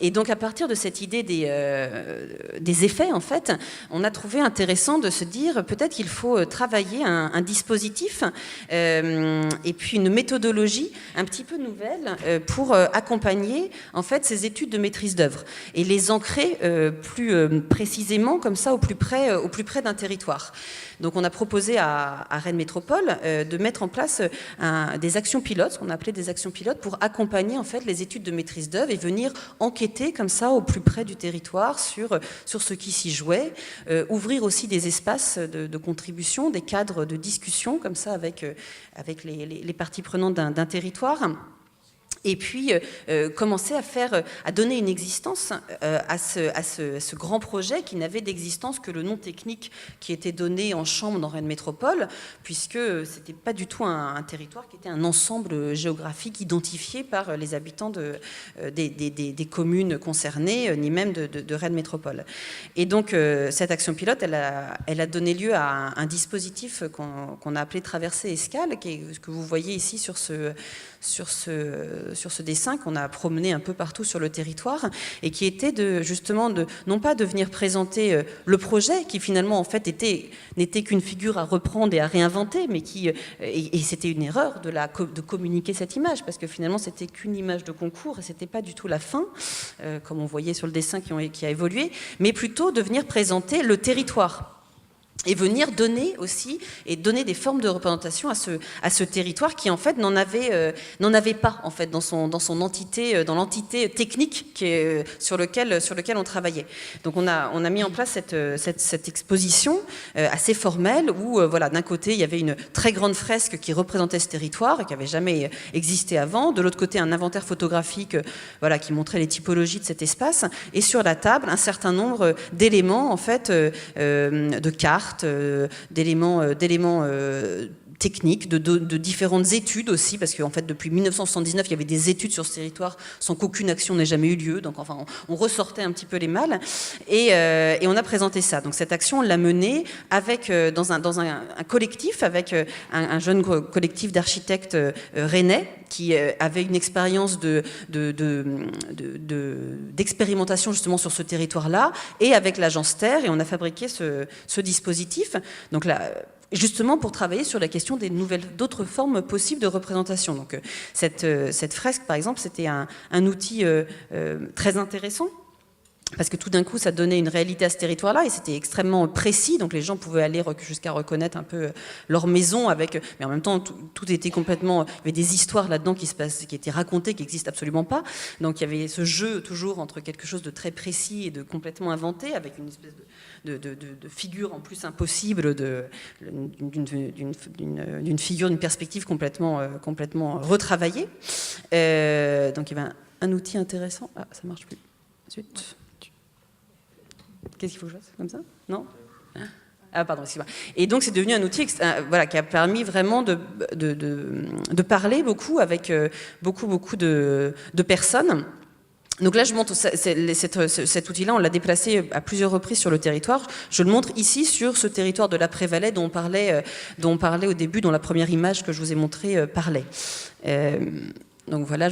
Et donc, à partir de cette idée des effets, en fait, on a trouvé intéressant de se dire peut-être qu'il faut travailler un dispositif et puis une méthodologie un petit peu nouvelle pour accompagner, en fait, ces études de maîtrise d'œuvre et les ancrer plus précisément, comme ça, au plus près d'un territoire. Donc on a proposé à Rennes Métropole de mettre en place des actions pilotes, ce qu'on a appelé des actions pilotes, pour accompagner en fait les études de maîtrise d'œuvre et venir enquêter comme ça au plus près du territoire sur ce qui s'y jouait, ouvrir aussi des espaces de contribution, des cadres de discussion comme ça avec les parties prenantes d'un territoire. Et puis commencer à donner une existence à ce grand projet qui n'avait d'existence que le nom technique qui était donné en chambre dans Rennes Métropole, puisque c'était pas du tout un territoire qui était un ensemble géographique identifié par les habitants des communes concernées, ni même de Rennes Métropole. Et donc cette action pilote, elle a donné lieu à un dispositif qu'on a appelé Traversée Escale, que vous voyez ici sur ce dessin qu'on a promené un peu partout sur le territoire, et qui était non pas de venir présenter le projet, qui finalement en fait n'était qu'une figure à reprendre et à réinventer, mais et c'était une erreur de communiquer cette image, parce que finalement c'était qu'une image de concours et c'était pas du tout la fin, comme on voyait sur le dessin qui a évolué, mais plutôt de venir présenter le territoire. Et venir donner des formes de représentation à ce territoire qui en fait n'en avait pas en fait dans son entité, dans l'entité technique sur lequel on travaillait. Donc on a mis en place cette exposition assez formelle où d'un côté il y avait une très grande fresque qui représentait ce territoire et qui n'avait jamais existé avant, de l'autre côté un inventaire photographique qui montrait les typologies de cet espace, et sur la table un certain nombre d'éléments en fait de cartes, d'éléments techniques, de différentes études aussi, parce qu'en fait depuis 1979 il y avait des études sur ce territoire sans qu'aucune action n'ait jamais eu lieu, donc enfin on ressortait un petit peu les malles, et on a présenté ça. Donc cette action on l'a menée dans un collectif avec un jeune collectif d'architectes rennais qui avait une expérience d'expérimentation justement sur ce territoire-là, et avec l'agence Terre, et on a fabriqué ce dispositif. Donc là, justement pour travailler sur la question d'autres formes possibles de représentation. Donc cette fresque, par exemple, c'était un outil très intéressant, parce que tout d'un coup, ça donnait une réalité à ce territoire-là, et c'était extrêmement précis, donc les gens pouvaient aller jusqu'à reconnaître un peu leur maison, mais en même temps, tout était complètement... Il y avait des histoires là-dedans qui étaient racontées, qui n'existent absolument pas. Donc il y avait ce jeu toujours entre quelque chose de très précis et de complètement inventé, avec une espèce de figure en plus impossible, d'une figure, d'une perspective complètement retravaillée. Donc il y avait un outil intéressant. Ah, ça ne marche plus. Zut. Qu'est-ce qu'il faut que je fasse comme ça? Non? Ah pardon, excusez-moi. Et donc c'est devenu un outil qui a permis vraiment de parler beaucoup avec beaucoup de personnes. Donc là, je montre cet outil-là, on l'a déplacé à plusieurs reprises sur le territoire. Je le montre ici sur ce territoire de l'Après-Valais dont on parlait au début, dont la première image que je vous ai montrée parlait. Donc voilà,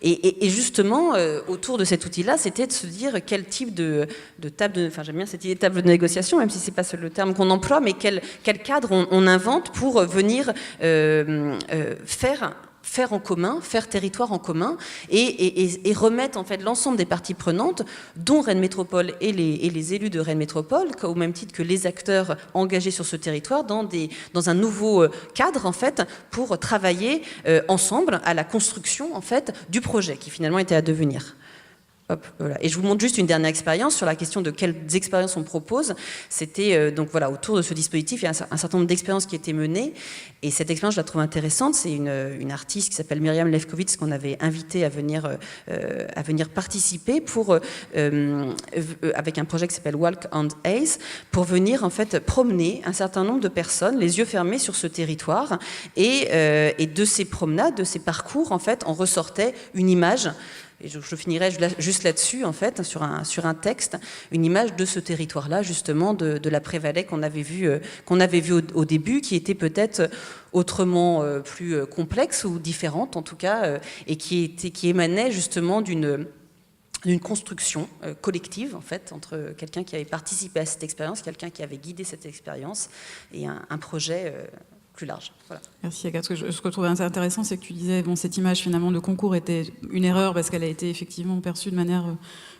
et justement, autour de cet outil-là, c'était de se dire quel type de table, j'aime bien cette idée de table de négociation, même si c'est pas le terme qu'on emploie, mais quel cadre on invente pour venir faire faire en commun, faire territoire en commun et remettre en fait l'ensemble des parties prenantes, dont Rennes Métropole et les élus de Rennes Métropole, au même titre que les acteurs engagés sur ce territoire, dans un nouveau cadre en fait, pour travailler ensemble à la construction en fait du projet qui finalement était à devenir. Hop, voilà. Et je vous montre juste une dernière expérience sur la question de quelles expériences on propose. C'était donc voilà, autour de ce dispositif, il y a un certain nombre d'expériences qui étaient menées. Et cette expérience, je la trouve intéressante. C'est une artiste qui s'appelle Myriam Lefkowitz qu'on avait invitée à venir participer avec un projet qui s'appelle Walk on Ace, pour venir en fait promener un certain nombre de personnes, les yeux fermés sur ce territoire. Et de ces promenades, de ces parcours, en fait, en ressortait une image. Et je finirai juste là-dessus, en fait, sur un texte, une image de ce territoire-là, justement, de la Prévalais qu'on avait vu au début, qui était peut-être autrement plus complexe ou différente, en tout cas, et qui émanait justement d'une construction collective, en fait, entre quelqu'un qui avait participé à cette expérience, quelqu'un qui avait guidé cette expérience, et un projet plus large. Voilà. Merci Agathe. Ce que je trouvais intéressant, c'est que tu disais cette image finalement de concours était une erreur parce qu'elle a été effectivement perçue de manière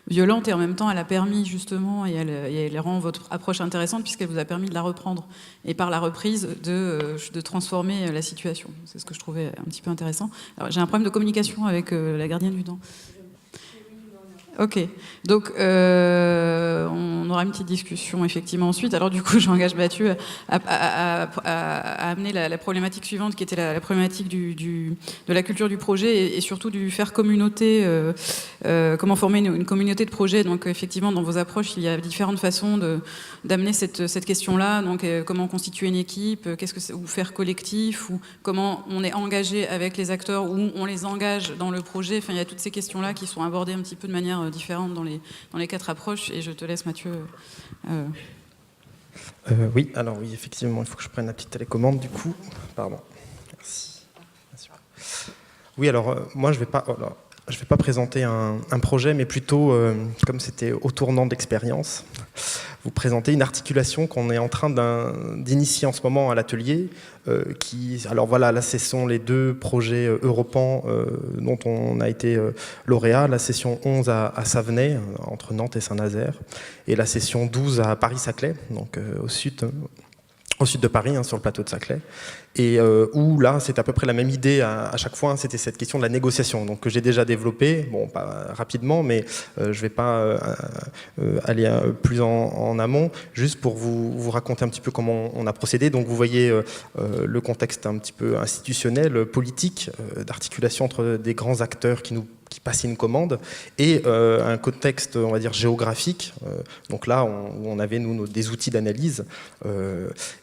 violente et en même temps elle a permis justement et elle rend votre approche intéressante puisqu'elle vous a permis de la reprendre et par la reprise de transformer la situation. C'est ce que je trouvais un petit peu intéressant. Alors, j'ai un problème de communication avec la gardienne du temps. Ok, donc on aura une petite discussion effectivement ensuite. Alors du coup, j'engage Mathieu à amener la problématique suivante, qui était la problématique de la culture du projet et surtout du faire communauté, comment former une communauté de projet. Donc effectivement, dans vos approches, il y a différentes façons d'amener cette question-là. Donc comment constituer une équipe, ou faire collectif, ou comment on est engagé avec les acteurs, ou on les engage dans le projet. Enfin, il y a toutes ces questions-là qui sont abordées un petit peu de manière différentes dans les quatre approches, et je te laisse Mathieu. Oui, alors oui, effectivement, il faut que je prenne la petite télécommande du coup. Pardon. Merci. Oui, alors moi je vais pas présenter un projet, mais plutôt, comme c'était au tournant d'expérience, vous présenter une articulation qu'on est en train d'initier en ce moment à l'atelier. Alors voilà, là ce sont les deux projets Europan dont on a été lauréat, la session 11 à Savenay, entre Nantes et Saint-Nazaire, et la session 12 à Paris-Saclay, donc au sud de Paris, sur le plateau de Saclay, et où là, c'est à peu près la même idée à chaque fois, c'était cette question de la négociation, donc que j'ai déjà développée, bon, pas rapidement, mais je ne vais pas aller plus en amont, juste pour vous raconter un petit peu comment on a procédé. Donc vous voyez le contexte un petit peu institutionnel, politique, d'articulation entre des grands acteurs qui passaient une commande, et un contexte, on va dire, géographique. Donc là, où on avait, nous, des outils d'analyse.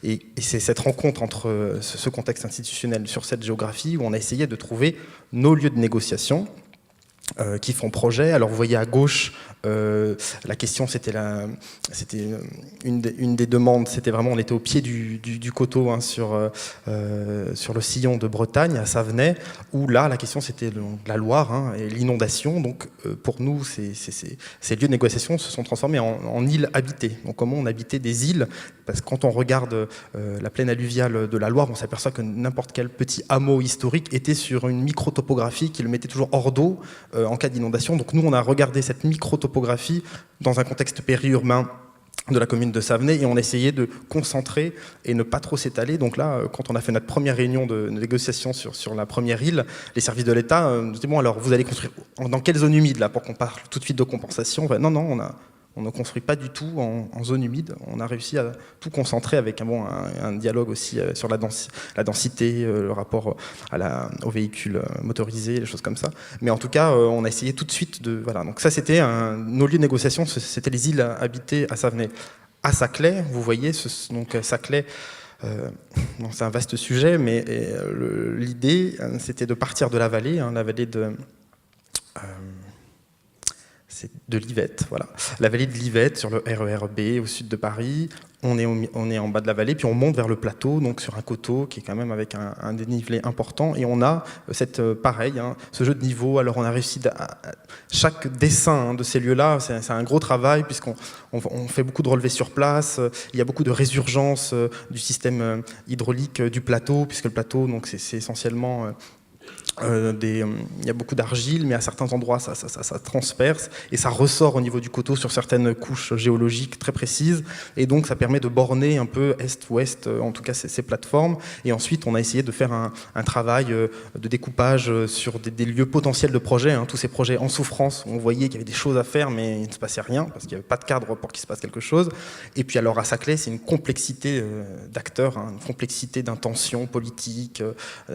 Et c'est cette rencontre entre ce contexte institutionnel sur cette géographie où on a essayé de trouver nos lieux de négociation qui font projet. Alors vous voyez à gauche, la question c'était une des demandes, c'était vraiment, on était au pied du coteau, sur le sillon de Bretagne, à Savenay, où là la question c'était la Loire et l'inondation. Donc pour nous, ces lieux de négociation se sont transformés en îles habitées. Donc comment on habitait des îles, parce que quand on regarde la plaine alluviale de la Loire, on s'aperçoit que n'importe quel petit hameau historique était sur une microtopographie qui le mettait toujours hors d'eau en cas d'inondation. Donc nous, on a regardé cette microtopographie dans un contexte périurbain de la commune de Savenay, et on a essayé de concentrer et ne pas trop s'étaler. Donc là, quand on a fait notre première réunion de négociation sur la première île, les services de l'État nous disaient, bon alors, vous allez construire dans quelle zone humide là, pour qu'on parle tout de suite de compensation? Non, on ne construit pas du tout en zone humide. On a réussi à tout concentrer avec un dialogue aussi sur la densité, le rapport aux véhicules motorisés, les choses comme ça. Mais en tout cas, on a essayé tout de suite de... Voilà. Donc ça, c'était nos lieux de négociation, c'était les îles habitées à Savenay. À Saclay, vous voyez, donc Saclay... c'est un vaste sujet, mais l'idée, c'était de partir de la vallée c'est de l'Yvette, voilà. La vallée de l'Yvette, sur le RER B, au sud de Paris. On est en bas de la vallée, puis on monte vers le plateau, donc sur un coteau qui est quand même avec un dénivelé important. Et on a ce jeu de niveau. Alors on a réussi chaque dessin de ces lieux-là, c'est un gros travail, puisqu'on fait beaucoup de relevés sur place. Il y a beaucoup de résurgence du système hydraulique du plateau, puisque le plateau, donc c'est essentiellement il y a beaucoup d'argile, mais à certains endroits, ça transperce et ça ressort au niveau du coteau sur certaines couches géologiques très précises. Et donc, ça permet de borner un peu est-ouest, en tout cas, ces plateformes. Et ensuite, on a essayé de faire un travail de découpage sur des lieux potentiels de projets, hein, tous ces projets en souffrance, où on voyait qu'il y avait des choses à faire, mais il ne se passait rien, parce qu'il n'y avait pas de cadre pour qu'il se passe quelque chose. Et puis, alors, à Saclay, c'est une complexité d'acteurs, hein, une complexité d'intentions politiques,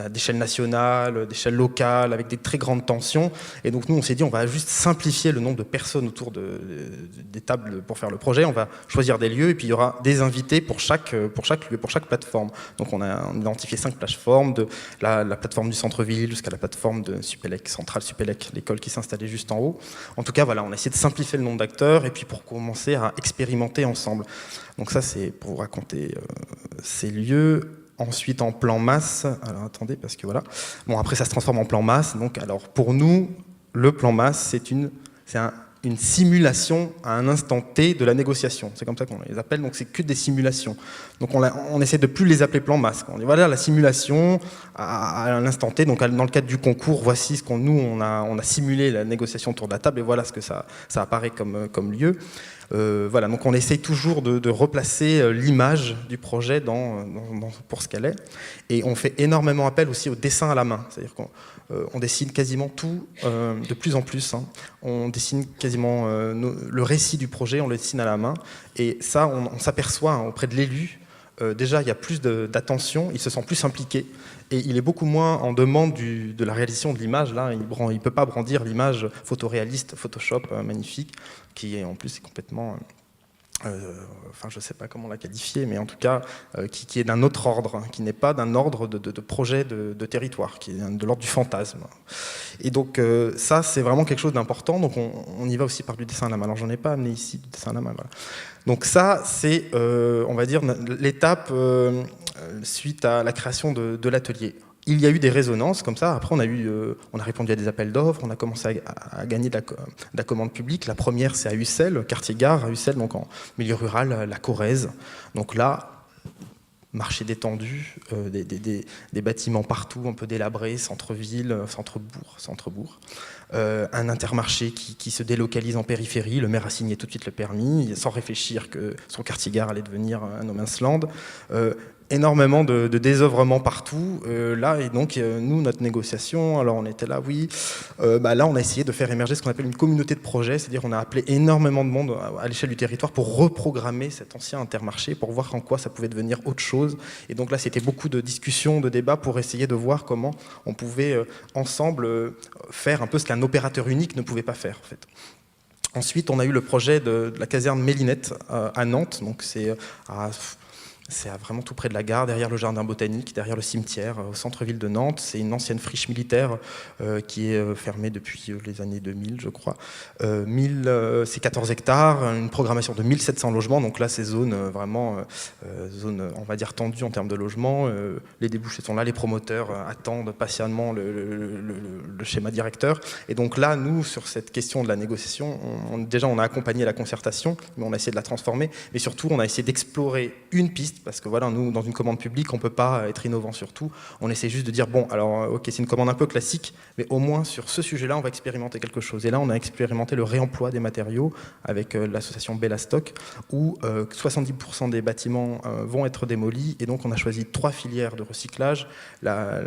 d'échelle nationale, d'échelle locale, avec des très grandes tensions. Et donc nous, on s'est dit, on va juste simplifier le nombre de personnes autour des tables pour faire le projet. On va choisir des lieux et puis il y aura des invités pour chaque lieu, pour chaque plateforme. Donc on a identifié 5 plateformes, de la plateforme du centre-ville jusqu'à la plateforme de Supélec, Centrale Supélec, l'école qui s'installait juste en haut. En tout cas, voilà, on a essayé de simplifier le nombre d'acteurs et puis pour commencer à expérimenter ensemble. Donc ça, c'est pour vous raconter ces lieux. Ensuite, en plan masse, alors attendez, parce que voilà. Bon, après, ça se transforme en plan masse. Donc, alors, pour nous, le plan masse, c'est une simulation à un instant T de la négociation. C'est comme ça qu'on les appelle, donc c'est que des simulations. Donc, on essaie de plus les appeler plan masse. On dit, voilà, la simulation à un instant T. Donc, dans le cadre du concours, voici ce on a simulé la négociation autour de la table et voilà ce que ça apparaît comme lieu. Voilà, donc on essaye toujours de replacer l'image du projet pour ce qu'elle est. Et on fait énormément appel aussi au dessin à la main. C'est-à-dire qu'on dessine quasiment tout, de plus en plus. Hein. On dessine quasiment le récit du projet, on le dessine à la main. Et ça, on s'aperçoit auprès de l'élu, déjà il y a plus d'attention, il se sent plus impliqué. Et il est beaucoup moins en demande de la réalisation de l'image. Là, il ne peut pas brandir l'image photoréaliste, Photoshop, magnifique, qui est en plus complètement... enfin, je ne sais pas comment la qualifier, mais en tout cas, qui est d'un autre ordre, hein, qui n'est pas d'un ordre de projet de territoire, qui est de l'ordre du fantasme. Et donc, ça, c'est vraiment quelque chose d'important. Donc, on y va aussi par du dessin à la main. Alors, j'en ai pas amené ici, du dessin à la main, voilà. Donc ça, c'est, on va dire, l'étape suite à la création de l'atelier. Il y a eu des résonances comme ça. Après, on a répondu à des appels d'offres, on a commencé à gagner de la commande publique. La première, c'est à Ussel, quartier-gare, à Ussel, donc en milieu rural, la Corrèze. Donc là, marché détendu, des bâtiments partout, un peu délabrés, centre-ville, centre-bourg. Un Intermarché qui se délocalise en périphérie. Le maire a signé tout de suite le permis, sans réfléchir que son quartier-gare allait devenir un no man's land. Énormément de désœuvrement partout. Là, et donc, nous, notre négociation, alors on était là, oui. Là, on a essayé de faire émerger ce qu'on appelle une communauté de projets, c'est-à-dire on a appelé énormément de monde à l'échelle du territoire pour reprogrammer cet ancien Intermarché, pour voir en quoi ça pouvait devenir autre chose. Et donc là, c'était beaucoup de discussions, de débats pour essayer de voir comment on pouvait ensemble faire un peu ce qu'un opérateur unique ne pouvait pas faire, en fait. Ensuite, on a eu le projet de la caserne Mélinette à Nantes, donc c'est vraiment tout près de la gare, derrière le jardin botanique, derrière le cimetière, au centre-ville de Nantes. C'est une ancienne friche militaire qui est fermée depuis les années 2000, je crois. C'est 14 hectares, une programmation de 1700 logements. Donc là, c'est zone vraiment, on va dire, tendue en termes de logement. Les débouchés sont là, les promoteurs attendent patiemment le schéma directeur. Et donc là, nous, sur cette question de la négociation, déjà, on a accompagné la concertation, mais on a essayé de la transformer. Mais surtout, on a essayé d'explorer une piste, parce que voilà, nous, dans une commande publique, on ne peut pas être innovant sur tout. On essaie juste de dire, bon, alors, ok, c'est une commande un peu classique, mais au moins sur ce sujet-là, on va expérimenter quelque chose. Et là, on a expérimenté le réemploi des matériaux avec l'association Bellastock, où 70% des bâtiments vont être démolis. Et donc, on a choisi 3 filières de recyclage, la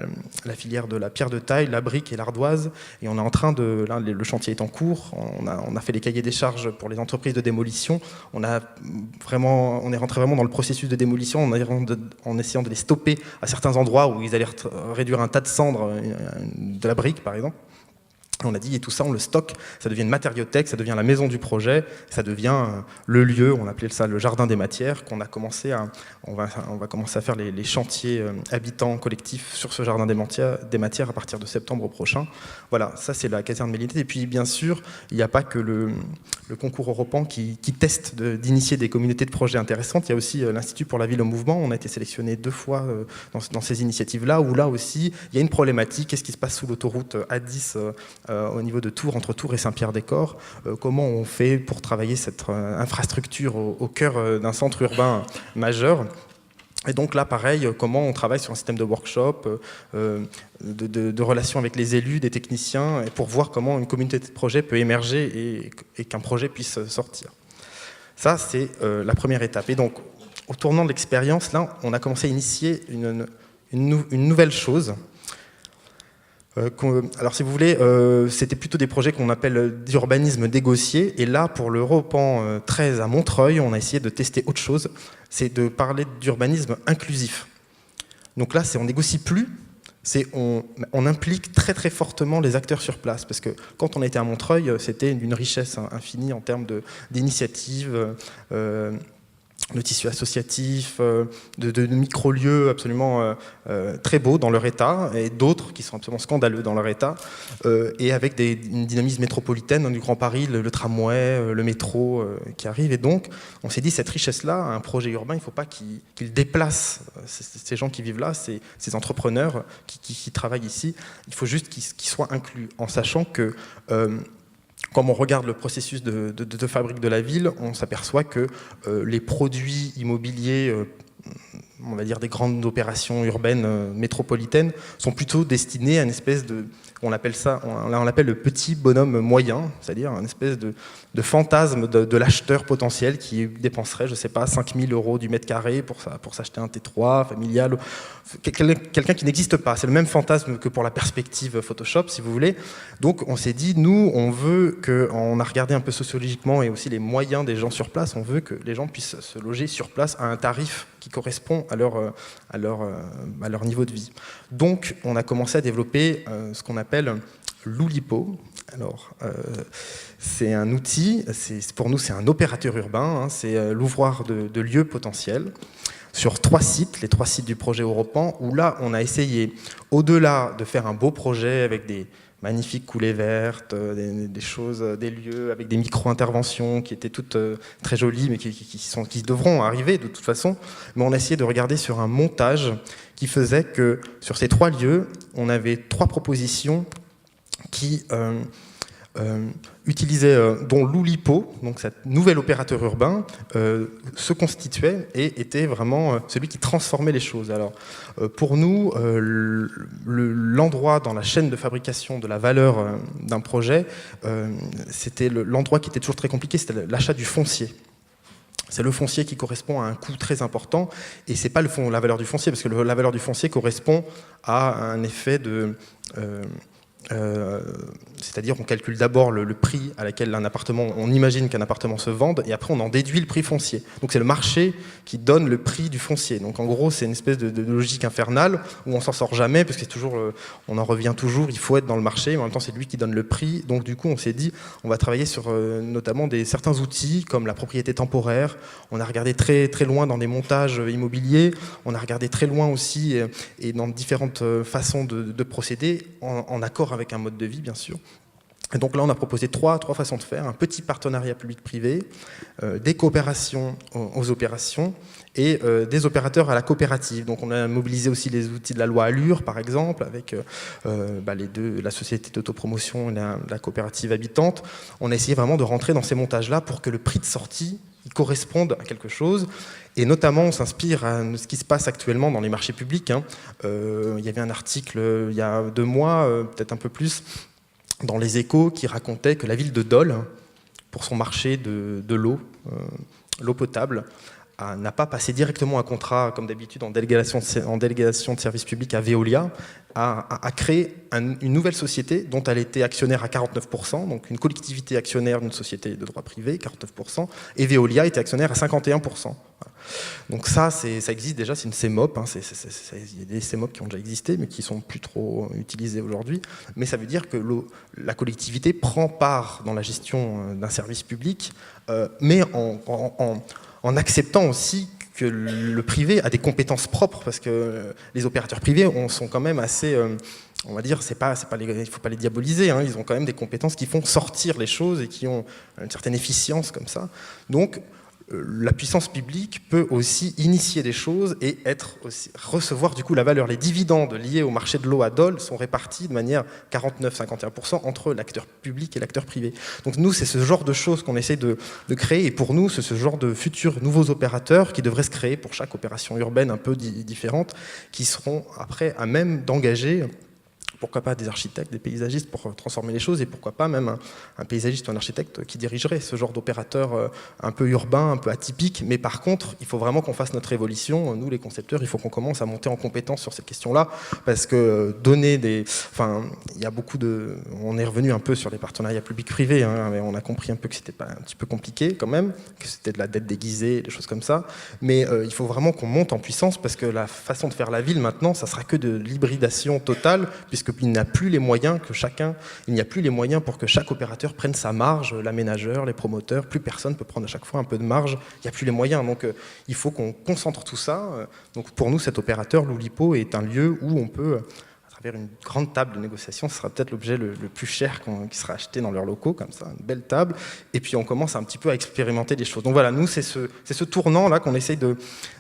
filière de la pierre de taille, la brique et l'ardoise. Et on est en train là, le chantier est en cours. On a fait les cahiers des charges pour les entreprises de démolition. On est rentré vraiment dans le processus de démolition en essayant de les stopper à certains endroits où ils allaient réduire un tas de cendres de la brique, par exemple. On a dit, et tout ça, on le stocke, ça devient une matériothèque, ça devient la maison du projet, ça devient le lieu, on appelait ça le jardin des matières, on va commencer à faire les chantiers habitants collectifs sur ce jardin des matières à partir de septembre prochain. Voilà, ça c'est la caserne Mélinette. Et puis bien sûr, il n'y a pas que le concours Europan qui teste d'initier des communautés de projets intéressantes, il y a aussi l'Institut pour la ville au mouvement, on a été sélectionné 2 fois dans ces initiatives-là, où là aussi, il y a une problématique, qu'est-ce qui se passe sous l'autoroute A10 au niveau de Tours, entre Tours et Saint-Pierre-des-Corps, comment on fait pour travailler cette infrastructure au cœur d'un centre urbain majeur. Et donc là, pareil, comment on travaille sur un système de workshop, de relations avec les élus, des techniciens, pour voir comment une communauté de projet peut émerger et qu'un projet puisse sortir. Ça, c'est la première étape. Et donc, au tournant de l'expérience, là, on a commencé à initier une nouvelle chose. Alors, si vous voulez, c'était plutôt des projets qu'on appelle d'urbanisme négocié. Et là, pour l'Europan 13 à Montreuil, on a essayé de tester autre chose. C'est de parler d'urbanisme inclusif. Donc là, on négocie plus. On implique très très fortement les acteurs sur place. Parce que quand on était à Montreuil, c'était d'une richesse infinie en termes d'initiatives, de tissu associatif, de micro-lieux absolument très beaux dans leur état, et d'autres qui sont absolument scandaleux dans leur état, et avec une dynamisme métropolitaine du Grand Paris, le tramway, le métro qui arrive. Et donc, on s'est dit, cette richesse-là, un projet urbain, il ne faut pas qu'il déplace ces gens qui vivent là, ces entrepreneurs qui travaillent ici. Il faut juste qu'ils soient inclus, en sachant que quand on regarde le processus de fabrique de la ville, on s'aperçoit que les produits immobiliers, on va dire des grandes opérations urbaines métropolitaines, sont plutôt destinés à une espèce de... On l'appelle le petit bonhomme moyen, c'est-à-dire une espèce de fantasme de l'acheteur potentiel qui dépenserait, je ne sais pas, 5 000 € du mètre carré pour s'acheter un T3 familial. Quelqu'un qui n'existe pas. C'est le même fantasme que pour la perspective Photoshop, si vous voulez. Donc on s'est dit, nous, on veut on a regardé un peu sociologiquement et aussi les moyens des gens sur place, on veut que les gens puissent se loger sur place à un tarif qui correspond à leur niveau de vie. Donc on a commencé à développer ce qu'on appelle l'Oulipo. Alors, c'est un outil, pour nous c'est un opérateur urbain, c'est l'ouvroir de lieux potentiels sur 3 sites, les 3 sites du projet Europan, où là on a essayé, au-delà de faire un beau projet avec des magnifiques coulées vertes, des choses, des lieux avec des micro-interventions qui étaient toutes très jolies, mais qui devront arriver de toute façon. Mais on a essayé de regarder sur un montage qui faisait que sur ces 3 lieux, on avait 3 propositions qui utilisait, dont l'Oulipo, donc cet nouvel opérateur urbain, se constituait et était vraiment celui qui transformait les choses. Alors, pour nous, l'endroit dans la chaîne de fabrication de la valeur d'un projet, c'était l'endroit qui était toujours très compliqué, c'était l'achat du foncier. C'est le foncier qui correspond à un coût très important, et c'est pas la valeur du foncier, parce que la valeur du foncier correspond à un effet de... c'est-à-dire on calcule d'abord le prix à laquelle un appartement, on imagine qu'un appartement se vende, et après on en déduit le prix foncier. Donc c'est le marché qui donne le prix du foncier. Donc en gros c'est une espèce de logique infernale où on s'en sort jamais, parce que c'est toujours, on en revient toujours, il faut être dans le marché, mais en même temps c'est lui qui donne le prix. Donc du coup on s'est dit, on va travailler sur notamment certains outils comme la propriété temporaire. On a regardé très, très loin dans des montages immobiliers, on a regardé très loin aussi et dans différentes façons de procéder en accord avec un mode de vie, bien sûr. Et donc là, on a proposé trois façons de faire. Un petit partenariat public-privé, des coopérations aux opérations et des opérateurs à la coopérative. Donc on a mobilisé aussi les outils de la loi Allure, par exemple, avec les deux, la société d'autopromotion et la coopérative habitante. On a essayé vraiment de rentrer dans ces montages-là pour que le prix de sortie il corresponde à quelque chose. Et notamment, on s'inspire de ce qui se passe actuellement dans les marchés publics. Il y avait un article il y a 2 mois, peut-être un peu plus, dans Les Échos, qui racontait que la ville de Dole, pour son marché de l'eau, l'eau potable, n'a pas passé directement un contrat, comme d'habitude, en délégation de service public à Veolia, a créé une nouvelle société dont elle était actionnaire à 49%, donc une collectivité actionnaire d'une société de droit privé, 49%, et Veolia était actionnaire à 51%. Voilà. Donc ça existe déjà, c'est une CEMOP, il y a des CEMOP qui ont déjà existé, mais qui ne sont plus trop utilisés aujourd'hui, mais ça veut dire que la collectivité prend part dans la gestion d'un service public, mais en acceptant aussi que le privé a des compétences propres, parce que les opérateurs privés sont quand même assez, on va dire, il ne faut pas les diaboliser, ils ont quand même des compétences qui font sortir les choses et qui ont une certaine efficience comme ça. Donc la puissance publique peut aussi initier des choses et recevoir du coup la valeur. Les dividendes liés au marché de l'eau à Dole sont répartis de manière 49-51% entre l'acteur public et l'acteur privé. Donc nous, c'est ce genre de choses qu'on essaie de créer, et pour nous, c'est ce genre de futurs nouveaux opérateurs qui devraient se créer pour chaque opération urbaine un peu différente, qui seront après à même d'engager, pourquoi pas des architectes, des paysagistes pour transformer les choses, et pourquoi pas même un paysagiste ou un architecte qui dirigerait ce genre d'opérateur un peu urbain, un peu atypique. Mais par contre, il faut vraiment qu'on fasse notre évolution. Nous, les concepteurs, il faut qu'on commence à monter en compétence sur cette question-là, parce que donner des... Enfin, il y a beaucoup de... On est revenu un peu sur les partenariats publics-privés, hein, mais on a compris un peu que c'était pas un petit peu compliqué quand même, que c'était de la dette déguisée, des choses comme ça. Mais il faut vraiment qu'on monte en puissance, parce que la façon de faire la ville maintenant, ça sera que de l'hybridation totale, puisque il n'y a plus les moyens pour que chaque opérateur prenne sa marge, l'aménageur, les promoteurs, plus personne peut prendre à chaque fois un peu de marge, il n'y a plus les moyens, donc il faut qu'on concentre tout ça. Donc pour nous, cet opérateur, l'Oulipo, est un lieu où on peut, à travers une grande table de négociation, ce sera peut-être l'objet le plus cher qui sera acheté dans leurs locaux, comme ça, une belle table, et puis on commence un petit peu à expérimenter des choses. Donc voilà, nous, c'est ce tournant-là qu'on essaye de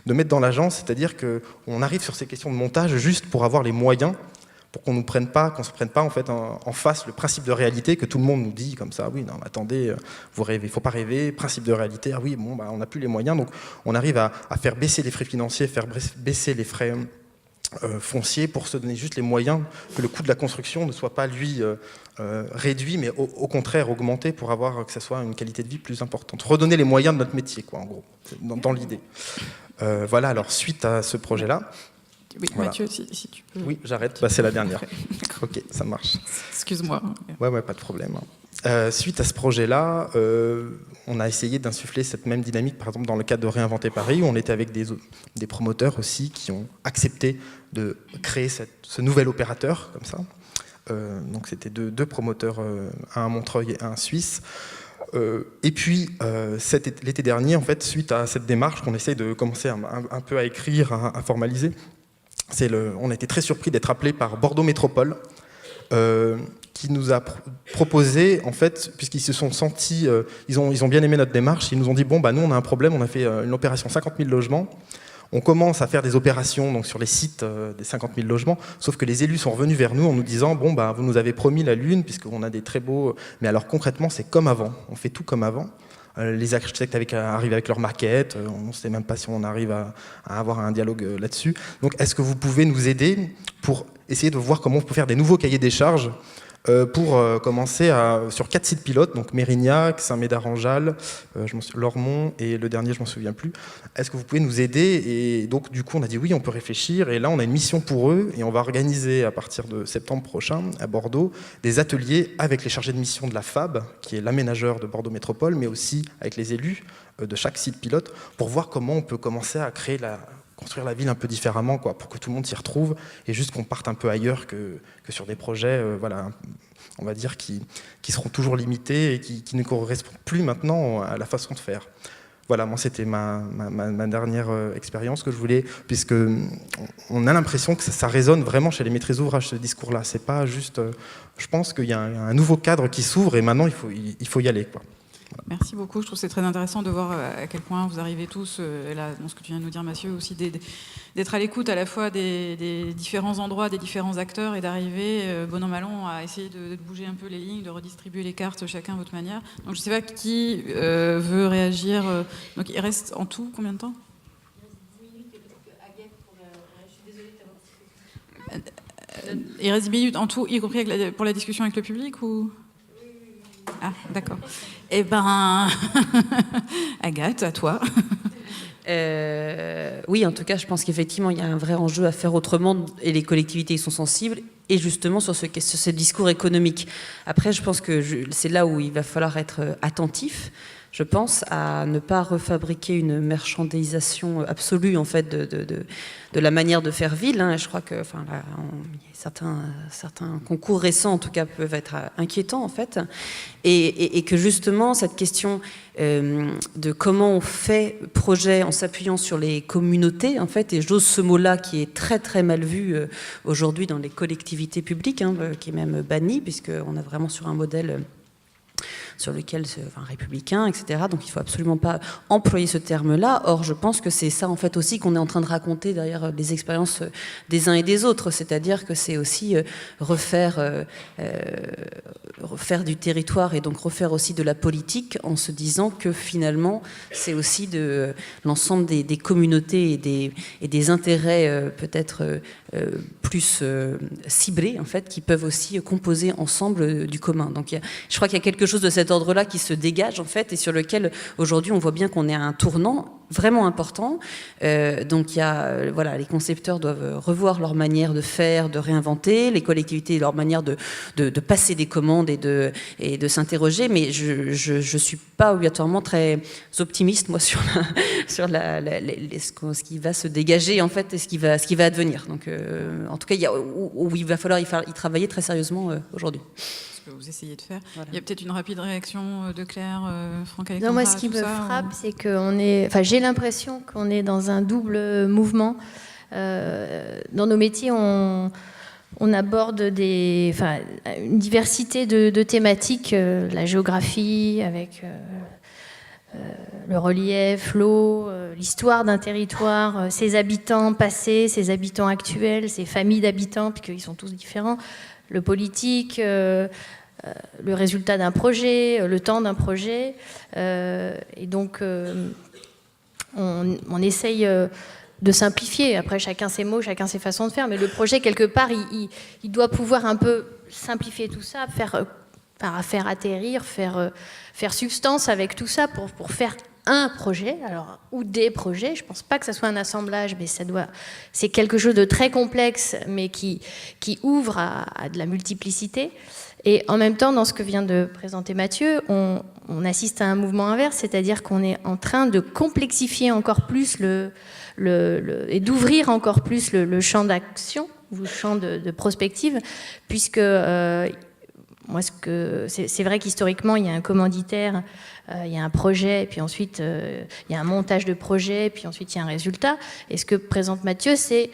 mettre dans l'agence, c'est-à-dire qu'on arrive sur ces questions de montage juste pour avoir les moyens, pour qu'on ne se prenne pas en fait en face le principe de réalité que tout le monde nous dit comme ça. Oui, non, attendez, vous rêvez, il ne faut pas rêver. Principe de réalité, ah oui, bon, on n'a plus les moyens, donc on arrive à faire baisser les frais financiers, faire baisser les frais fonciers pour se donner juste les moyens, que le coût de la construction ne soit pas lui réduit, mais au contraire augmenté pour avoir que ça soit une qualité de vie plus importante. Redonner les moyens de notre métier, quoi, en gros, dans l'idée. Voilà. Alors suite à ce projet-là. Oui, voilà. Mathieu, si tu peux... Oui, j'arrête, c'est la dernière. Ok, ça marche. Excuse-moi. Ouais, pas de problème. Suite à ce projet-là, on a essayé d'insuffler cette même dynamique, par exemple, dans le cadre de Réinventer Paris, où on était avec des promoteurs aussi qui ont accepté de créer ce nouvel opérateur, comme ça. Donc c'était deux promoteurs, un à Montreuil et un Suisse. Et puis, l'été dernier, en fait, suite à cette démarche qu'on essaye de commencer un peu à écrire, à formaliser, on a été très surpris d'être appelé par Bordeaux Métropole, qui nous a proposé, en fait, puisqu'ils se sont sentis, ils ont bien aimé notre démarche, ils nous ont dit, bon, nous on a un problème, on a fait une opération 50 000 logements, on commence à faire des opérations donc, sur les sites des 50 000 logements, sauf que les élus sont revenus vers nous en nous disant, bon, vous nous avez promis la lune, puisqu'on a des très beaux... Mais alors concrètement, c'est comme avant, on fait tout comme avant. Les architectes arrivent avec leur maquette, on ne sait même pas si on arrive à avoir un dialogue là-dessus. Donc est-ce que vous pouvez nous aider pour essayer de voir comment on peut faire des nouveaux cahiers des charges pour commencer sur 4 sites pilotes, donc Mérignac, Saint-Médard-en-Jalles, Lormont et le dernier je ne m'en souviens plus. Est-ce que vous pouvez nous aider? Et donc du coup on a dit oui, on peut réfléchir, et là on a une mission pour eux, et on va organiser à partir de septembre prochain à Bordeaux des ateliers avec les chargés de mission de la FAB, qui est l'aménageur de Bordeaux Métropole, mais aussi avec les élus de chaque site pilote, pour voir comment on peut commencer à construire la ville un peu différemment, quoi, pour que tout le monde s'y retrouve, et juste qu'on parte un peu ailleurs que sur des projets, on va dire, qui seront toujours limités et qui ne correspondent plus maintenant à la façon de faire. Voilà, moi c'était ma dernière expérience que je voulais, puisque on a l'impression que ça résonne vraiment chez les maîtrises d'ouvrage, ce discours-là. C'est pas juste... je pense qu'il y a un nouveau cadre qui s'ouvre, et maintenant il faut y aller, quoi. Merci beaucoup. Je trouve que c'est très intéressant de voir à quel point vous arrivez tous, là, dans ce que tu viens de nous dire, Mathieu, aussi d'être à l'écoute à la fois des différents endroits, des différents acteurs, et d'arriver, bon an mal an, à essayer de bouger un peu les lignes, de redistribuer les cartes, chacun à votre manière. Donc je ne sais pas qui veut réagir. Donc il reste en tout combien de temps? Il reste 10 minutes en tout, y compris pour la discussion avec le public, ou... Ah, d'accord. Eh ben, Agathe, à toi. Oui, en tout cas, je pense qu'effectivement, il y a un vrai enjeu à faire autrement, et les collectivités y sont sensibles, et justement sur ce discours économique. Après, je pense que c'est là où il va falloir être attentif, je pense, à ne pas refabriquer une marchandisation absolue, en fait, de la manière de faire ville. Hein. Je crois que, certains concours récents, en tout cas, peuvent être inquiétants, en fait. Et que justement, cette question de comment on fait projet en s'appuyant sur les communautés, en fait, et j'ose ce mot-là qui est très, très mal vu aujourd'hui dans les collectivités publiques, hein, qui est même banni, puisqu'on est vraiment sur un modèle sur lequel, républicain, etc. Donc il ne faut absolument pas employer ce terme-là. Or, je pense que c'est ça en fait aussi qu'on est en train de raconter derrière les expériences des uns et des autres, c'est-à-dire que c'est aussi refaire du territoire et donc refaire aussi de la politique en se disant que finalement c'est aussi de l'ensemble des communautés et des intérêts peut-être plus ciblés en fait qui peuvent aussi composer ensemble du commun. Donc je crois qu'il y a quelque chose de cet ordre-là qui se dégage en fait et sur lequel aujourd'hui on voit bien qu'on est à un tournant vraiment important. Donc il y a les concepteurs doivent revoir leur manière de faire, de réinventer, les collectivités leur manière de passer des commandes et de s'interroger, mais je suis pas obligatoirement très optimiste moi sur ce qui va se dégager en fait et ce qui va advenir. Donc en tout cas où il va falloir y travailler très sérieusement aujourd'hui. Ce que vous essayez de faire. Voilà. Il y a peut-être une rapide réaction de Claire, Franck, Alexandra. Non, moi, ce qui me frappe, c'est que j'ai l'impression qu'on est dans un double mouvement. Dans nos métiers, on aborde une diversité de thématiques, la géographie avec le relief, l'eau, l'histoire d'un territoire, ses habitants passés, ses habitants actuels, ses familles d'habitants, puisqu'ils sont tous différents, le politique, le résultat d'un projet, le temps d'un projet. Et donc, on essaye de simplifier. Après, chacun ses mots, chacun ses façons de faire. Mais le projet, quelque part, il doit pouvoir un peu simplifier tout ça, faire atterrir, faire substance avec tout ça pour faire un projet, ou des projets. Je ne pense pas que ça soit un assemblage, mais c'est quelque chose de très complexe, mais qui ouvre à de la multiplicité. Et en même temps, dans ce que vient de présenter Mathieu, on assiste à un mouvement inverse, c'est-à-dire qu'on est en train de complexifier encore plus et d'ouvrir encore plus le champ d'action, ou le champ de prospective, puisque c'est vrai qu'historiquement, il y a un commanditaire, il y a un projet, et puis ensuite, il y a un montage de projet, et puis ensuite, il y a un résultat. Et ce que présente Mathieu, c'est...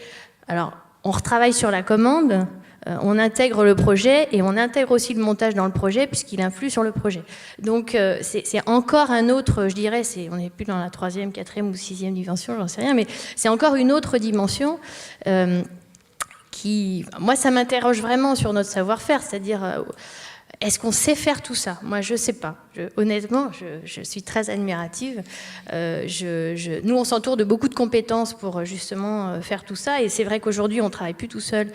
Alors, on retravaille sur la commande, on intègre le projet, et on intègre aussi le montage dans le projet, puisqu'il influe sur le projet. Donc, c'est encore un autre, je dirais, on n'est plus dans la 3e, 4e ou 6e dimension, j'en sais rien, mais c'est encore une autre dimension moi, ça m'interroge vraiment sur notre savoir-faire, c'est-à-dire... Est-ce qu'on sait faire tout ça ? Moi, je ne sais pas. Honnêtement, je suis très admirative. Nous, on s'entoure de beaucoup de compétences pour justement faire tout ça. Et c'est vrai qu'aujourd'hui, on ne travaille plus tout seul.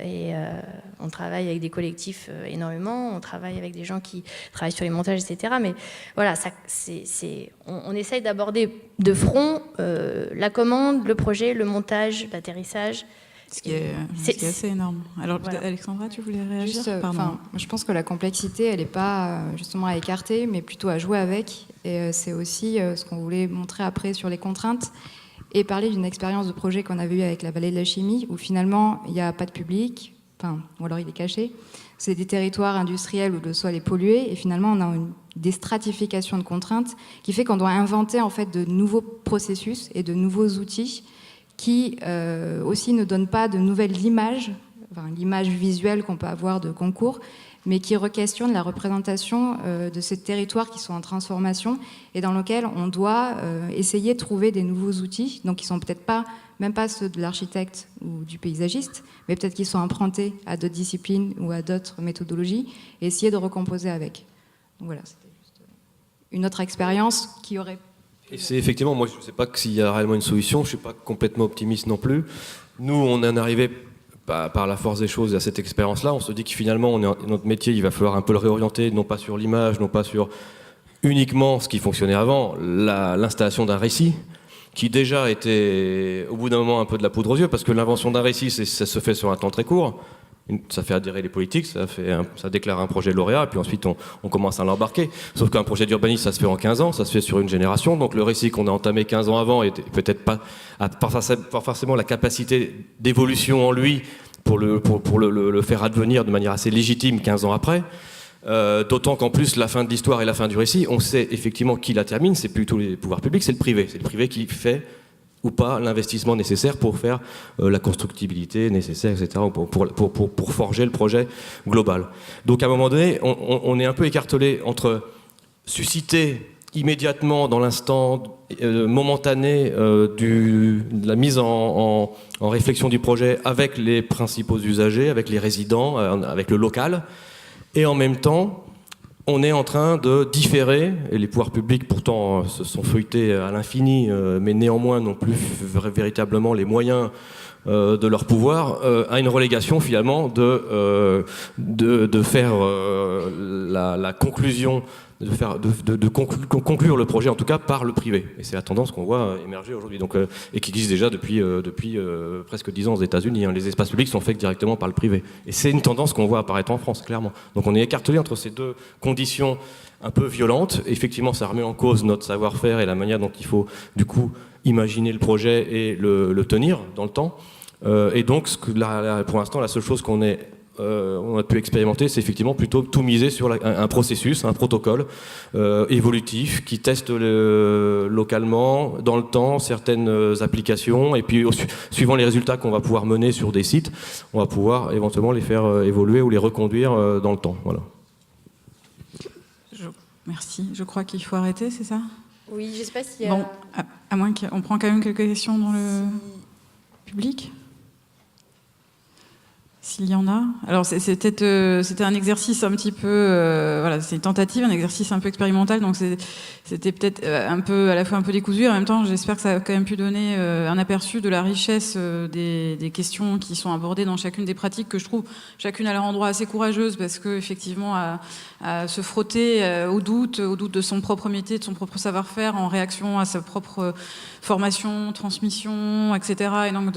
Et on travaille avec des collectifs énormément. On travaille avec des gens qui travaillent sur les montages, etc. Mais voilà, on essaye d'aborder de front la commande, le projet, le montage, l'atterrissage. Ce qui est assez énorme. Alors, voilà. Alexandra, tu voulais réagir ? Je pense que la complexité, elle n'est pas justement à écarter, mais plutôt à jouer avec. Et c'est aussi ce qu'on voulait montrer après sur les contraintes et parler d'une expérience de projet qu'on avait eue avec la Vallée de la Chimie, où finalement, il n'y a pas de public, ou alors il est caché. C'est des territoires industriels où le sol est pollué, et finalement, on a une déstratification de contraintes qui fait qu'on doit inventer en fait de nouveaux processus et de nouveaux outils qui aussi ne donne pas de nouvelles images, l'image visuelle qu'on peut avoir de concours, mais qui requestionne la représentation de ces territoires qui sont en transformation et dans lesquels on doit essayer de trouver des nouveaux outils, donc qui sont peut-être même pas ceux de l'architecte ou du paysagiste, mais peut-être qu'ils sont empruntés à d'autres disciplines ou à d'autres méthodologies, et essayer de recomposer avec. Donc voilà, c'était juste une autre expérience qui aurait... Et c'est effectivement, moi je ne sais pas s'il y a réellement une solution, je ne suis pas complètement optimiste non plus. Nous, on en est arrivé par la force des choses à cette expérience-là. On se dit que finalement, notre métier, il va falloir un peu le réorienter, non pas sur l'image, non pas sur uniquement ce qui fonctionnait avant, l'installation d'un récit, qui déjà était au bout d'un moment un peu de la poudre aux yeux, parce que l'invention d'un récit, ça se fait sur un temps très court. Ça fait adhérer les politiques, ça déclare un projet lauréat, et puis ensuite on commence à l'embarquer. Sauf qu'un projet d'urbanisme, ça se fait en 15 ans, ça se fait sur une génération, donc le récit qu'on a entamé 15 ans avant était peut-être pas forcément la capacité d'évolution en lui pour le faire advenir de manière assez légitime 15 ans après. D'autant qu'en plus, la fin de l'histoire et la fin du récit, on sait effectivement qui la termine, c'est plutôt les pouvoirs publics, c'est le privé. C'est le privé qui fait ou pas l'investissement nécessaire pour faire la constructibilité nécessaire, etc., pour forger le projet global. Donc à un moment donné, on est un peu écartelé entre susciter immédiatement dans l'instant momentané de la mise en réflexion du projet avec les principaux usagers, avec les résidents, avec le local. Et en même temps, on est en train de différer, et les pouvoirs publics pourtant se sont feuilletés à l'infini, mais néanmoins n'ont plus véritablement les moyens de leur pouvoir, à une relégation finalement de faire la conclusion, de conclure le projet en tout cas par le privé. Et c'est la tendance qu'on voit émerger aujourd'hui, donc, et qui existe déjà depuis presque 10 ans aux États-Unis. Hein. Les espaces publics sont faits directement par le privé. Et c'est une tendance qu'on voit apparaître en France, clairement. Donc on est écartelé entre ces deux conditions un peu violentes. Effectivement, ça remet en cause notre savoir-faire et la manière dont il faut du coup imaginer le projet et le tenir dans le temps. Et donc, pour l'instant, la seule chose qu'on a pu expérimenter, c'est effectivement plutôt tout miser sur un processus, un protocole évolutif qui teste localement, dans le temps, certaines applications, et puis suivant les résultats qu'on va pouvoir mener sur des sites, on va pouvoir éventuellement les faire évoluer ou les reconduire dans le temps. Voilà. Merci. Je crois qu'il faut arrêter, c'est ça ? Oui, je ne sais pas s'il y a... Bon, à moins qu'on prend quand même quelques questions dans le public ? S'il y en a. Alors c'était un exercice un petit peu, voilà, c'est une tentative, un exercice un peu expérimental, donc c'était peut-être un peu, à la fois un peu décousu, et en même temps j'espère que ça a quand même pu donner un aperçu de la richesse des questions qui sont abordées dans chacune des pratiques, que je trouve chacune à leur endroit assez courageuse, parce que effectivement à se frotter au doute de son propre métier, de son propre savoir-faire, en réaction à sa propre formation, transmission, etc. Et donc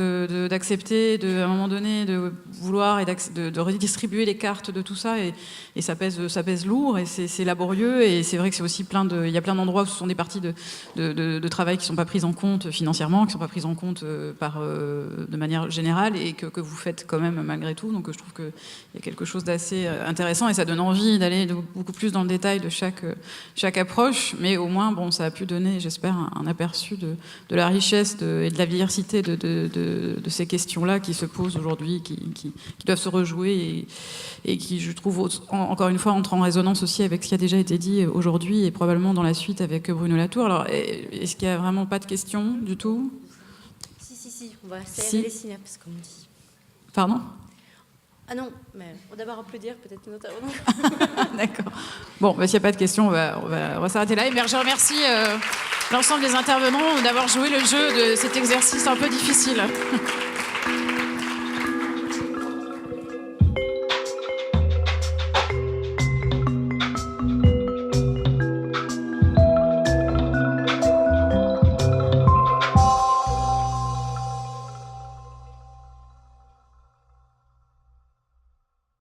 d'accepter, à un moment donné, de vouloir et de redistribuer les cartes de tout ça, et ça pèse lourd, et c'est laborieux, et c'est vrai que c'est aussi il y a plein d'endroits où ce sont des parties de travail qui ne sont pas prises en compte financièrement, qui ne sont pas prises en compte de manière générale, et que vous faites quand même malgré tout. Donc je trouve qu'il y a quelque chose d'assez intéressant, et ça donne envie d'aller beaucoup plus dans le détail de chaque approche, mais au moins bon, ça a pu donner, j'espère, un aperçu de la richesse et de la diversité de ces questions-là qui se posent aujourd'hui, qui doivent se rejouer, et qui, je trouve, encore une fois, entrent en résonance aussi avec ce qui a déjà été dit aujourd'hui, et probablement dans la suite avec Bruno Latour. Alors, est-ce qu'il n'y a vraiment pas de questions du tout ? Si, on va serrer les synapses, comme on dit. Pardon ? Ah non, mais on va d'abord applaudir peut-être une autre. D'accord. Bon, s'il n'y a pas de questions, on va s'arrêter là. Et je remercie l'ensemble des intervenants d'avoir joué le jeu de cet exercice un peu difficile.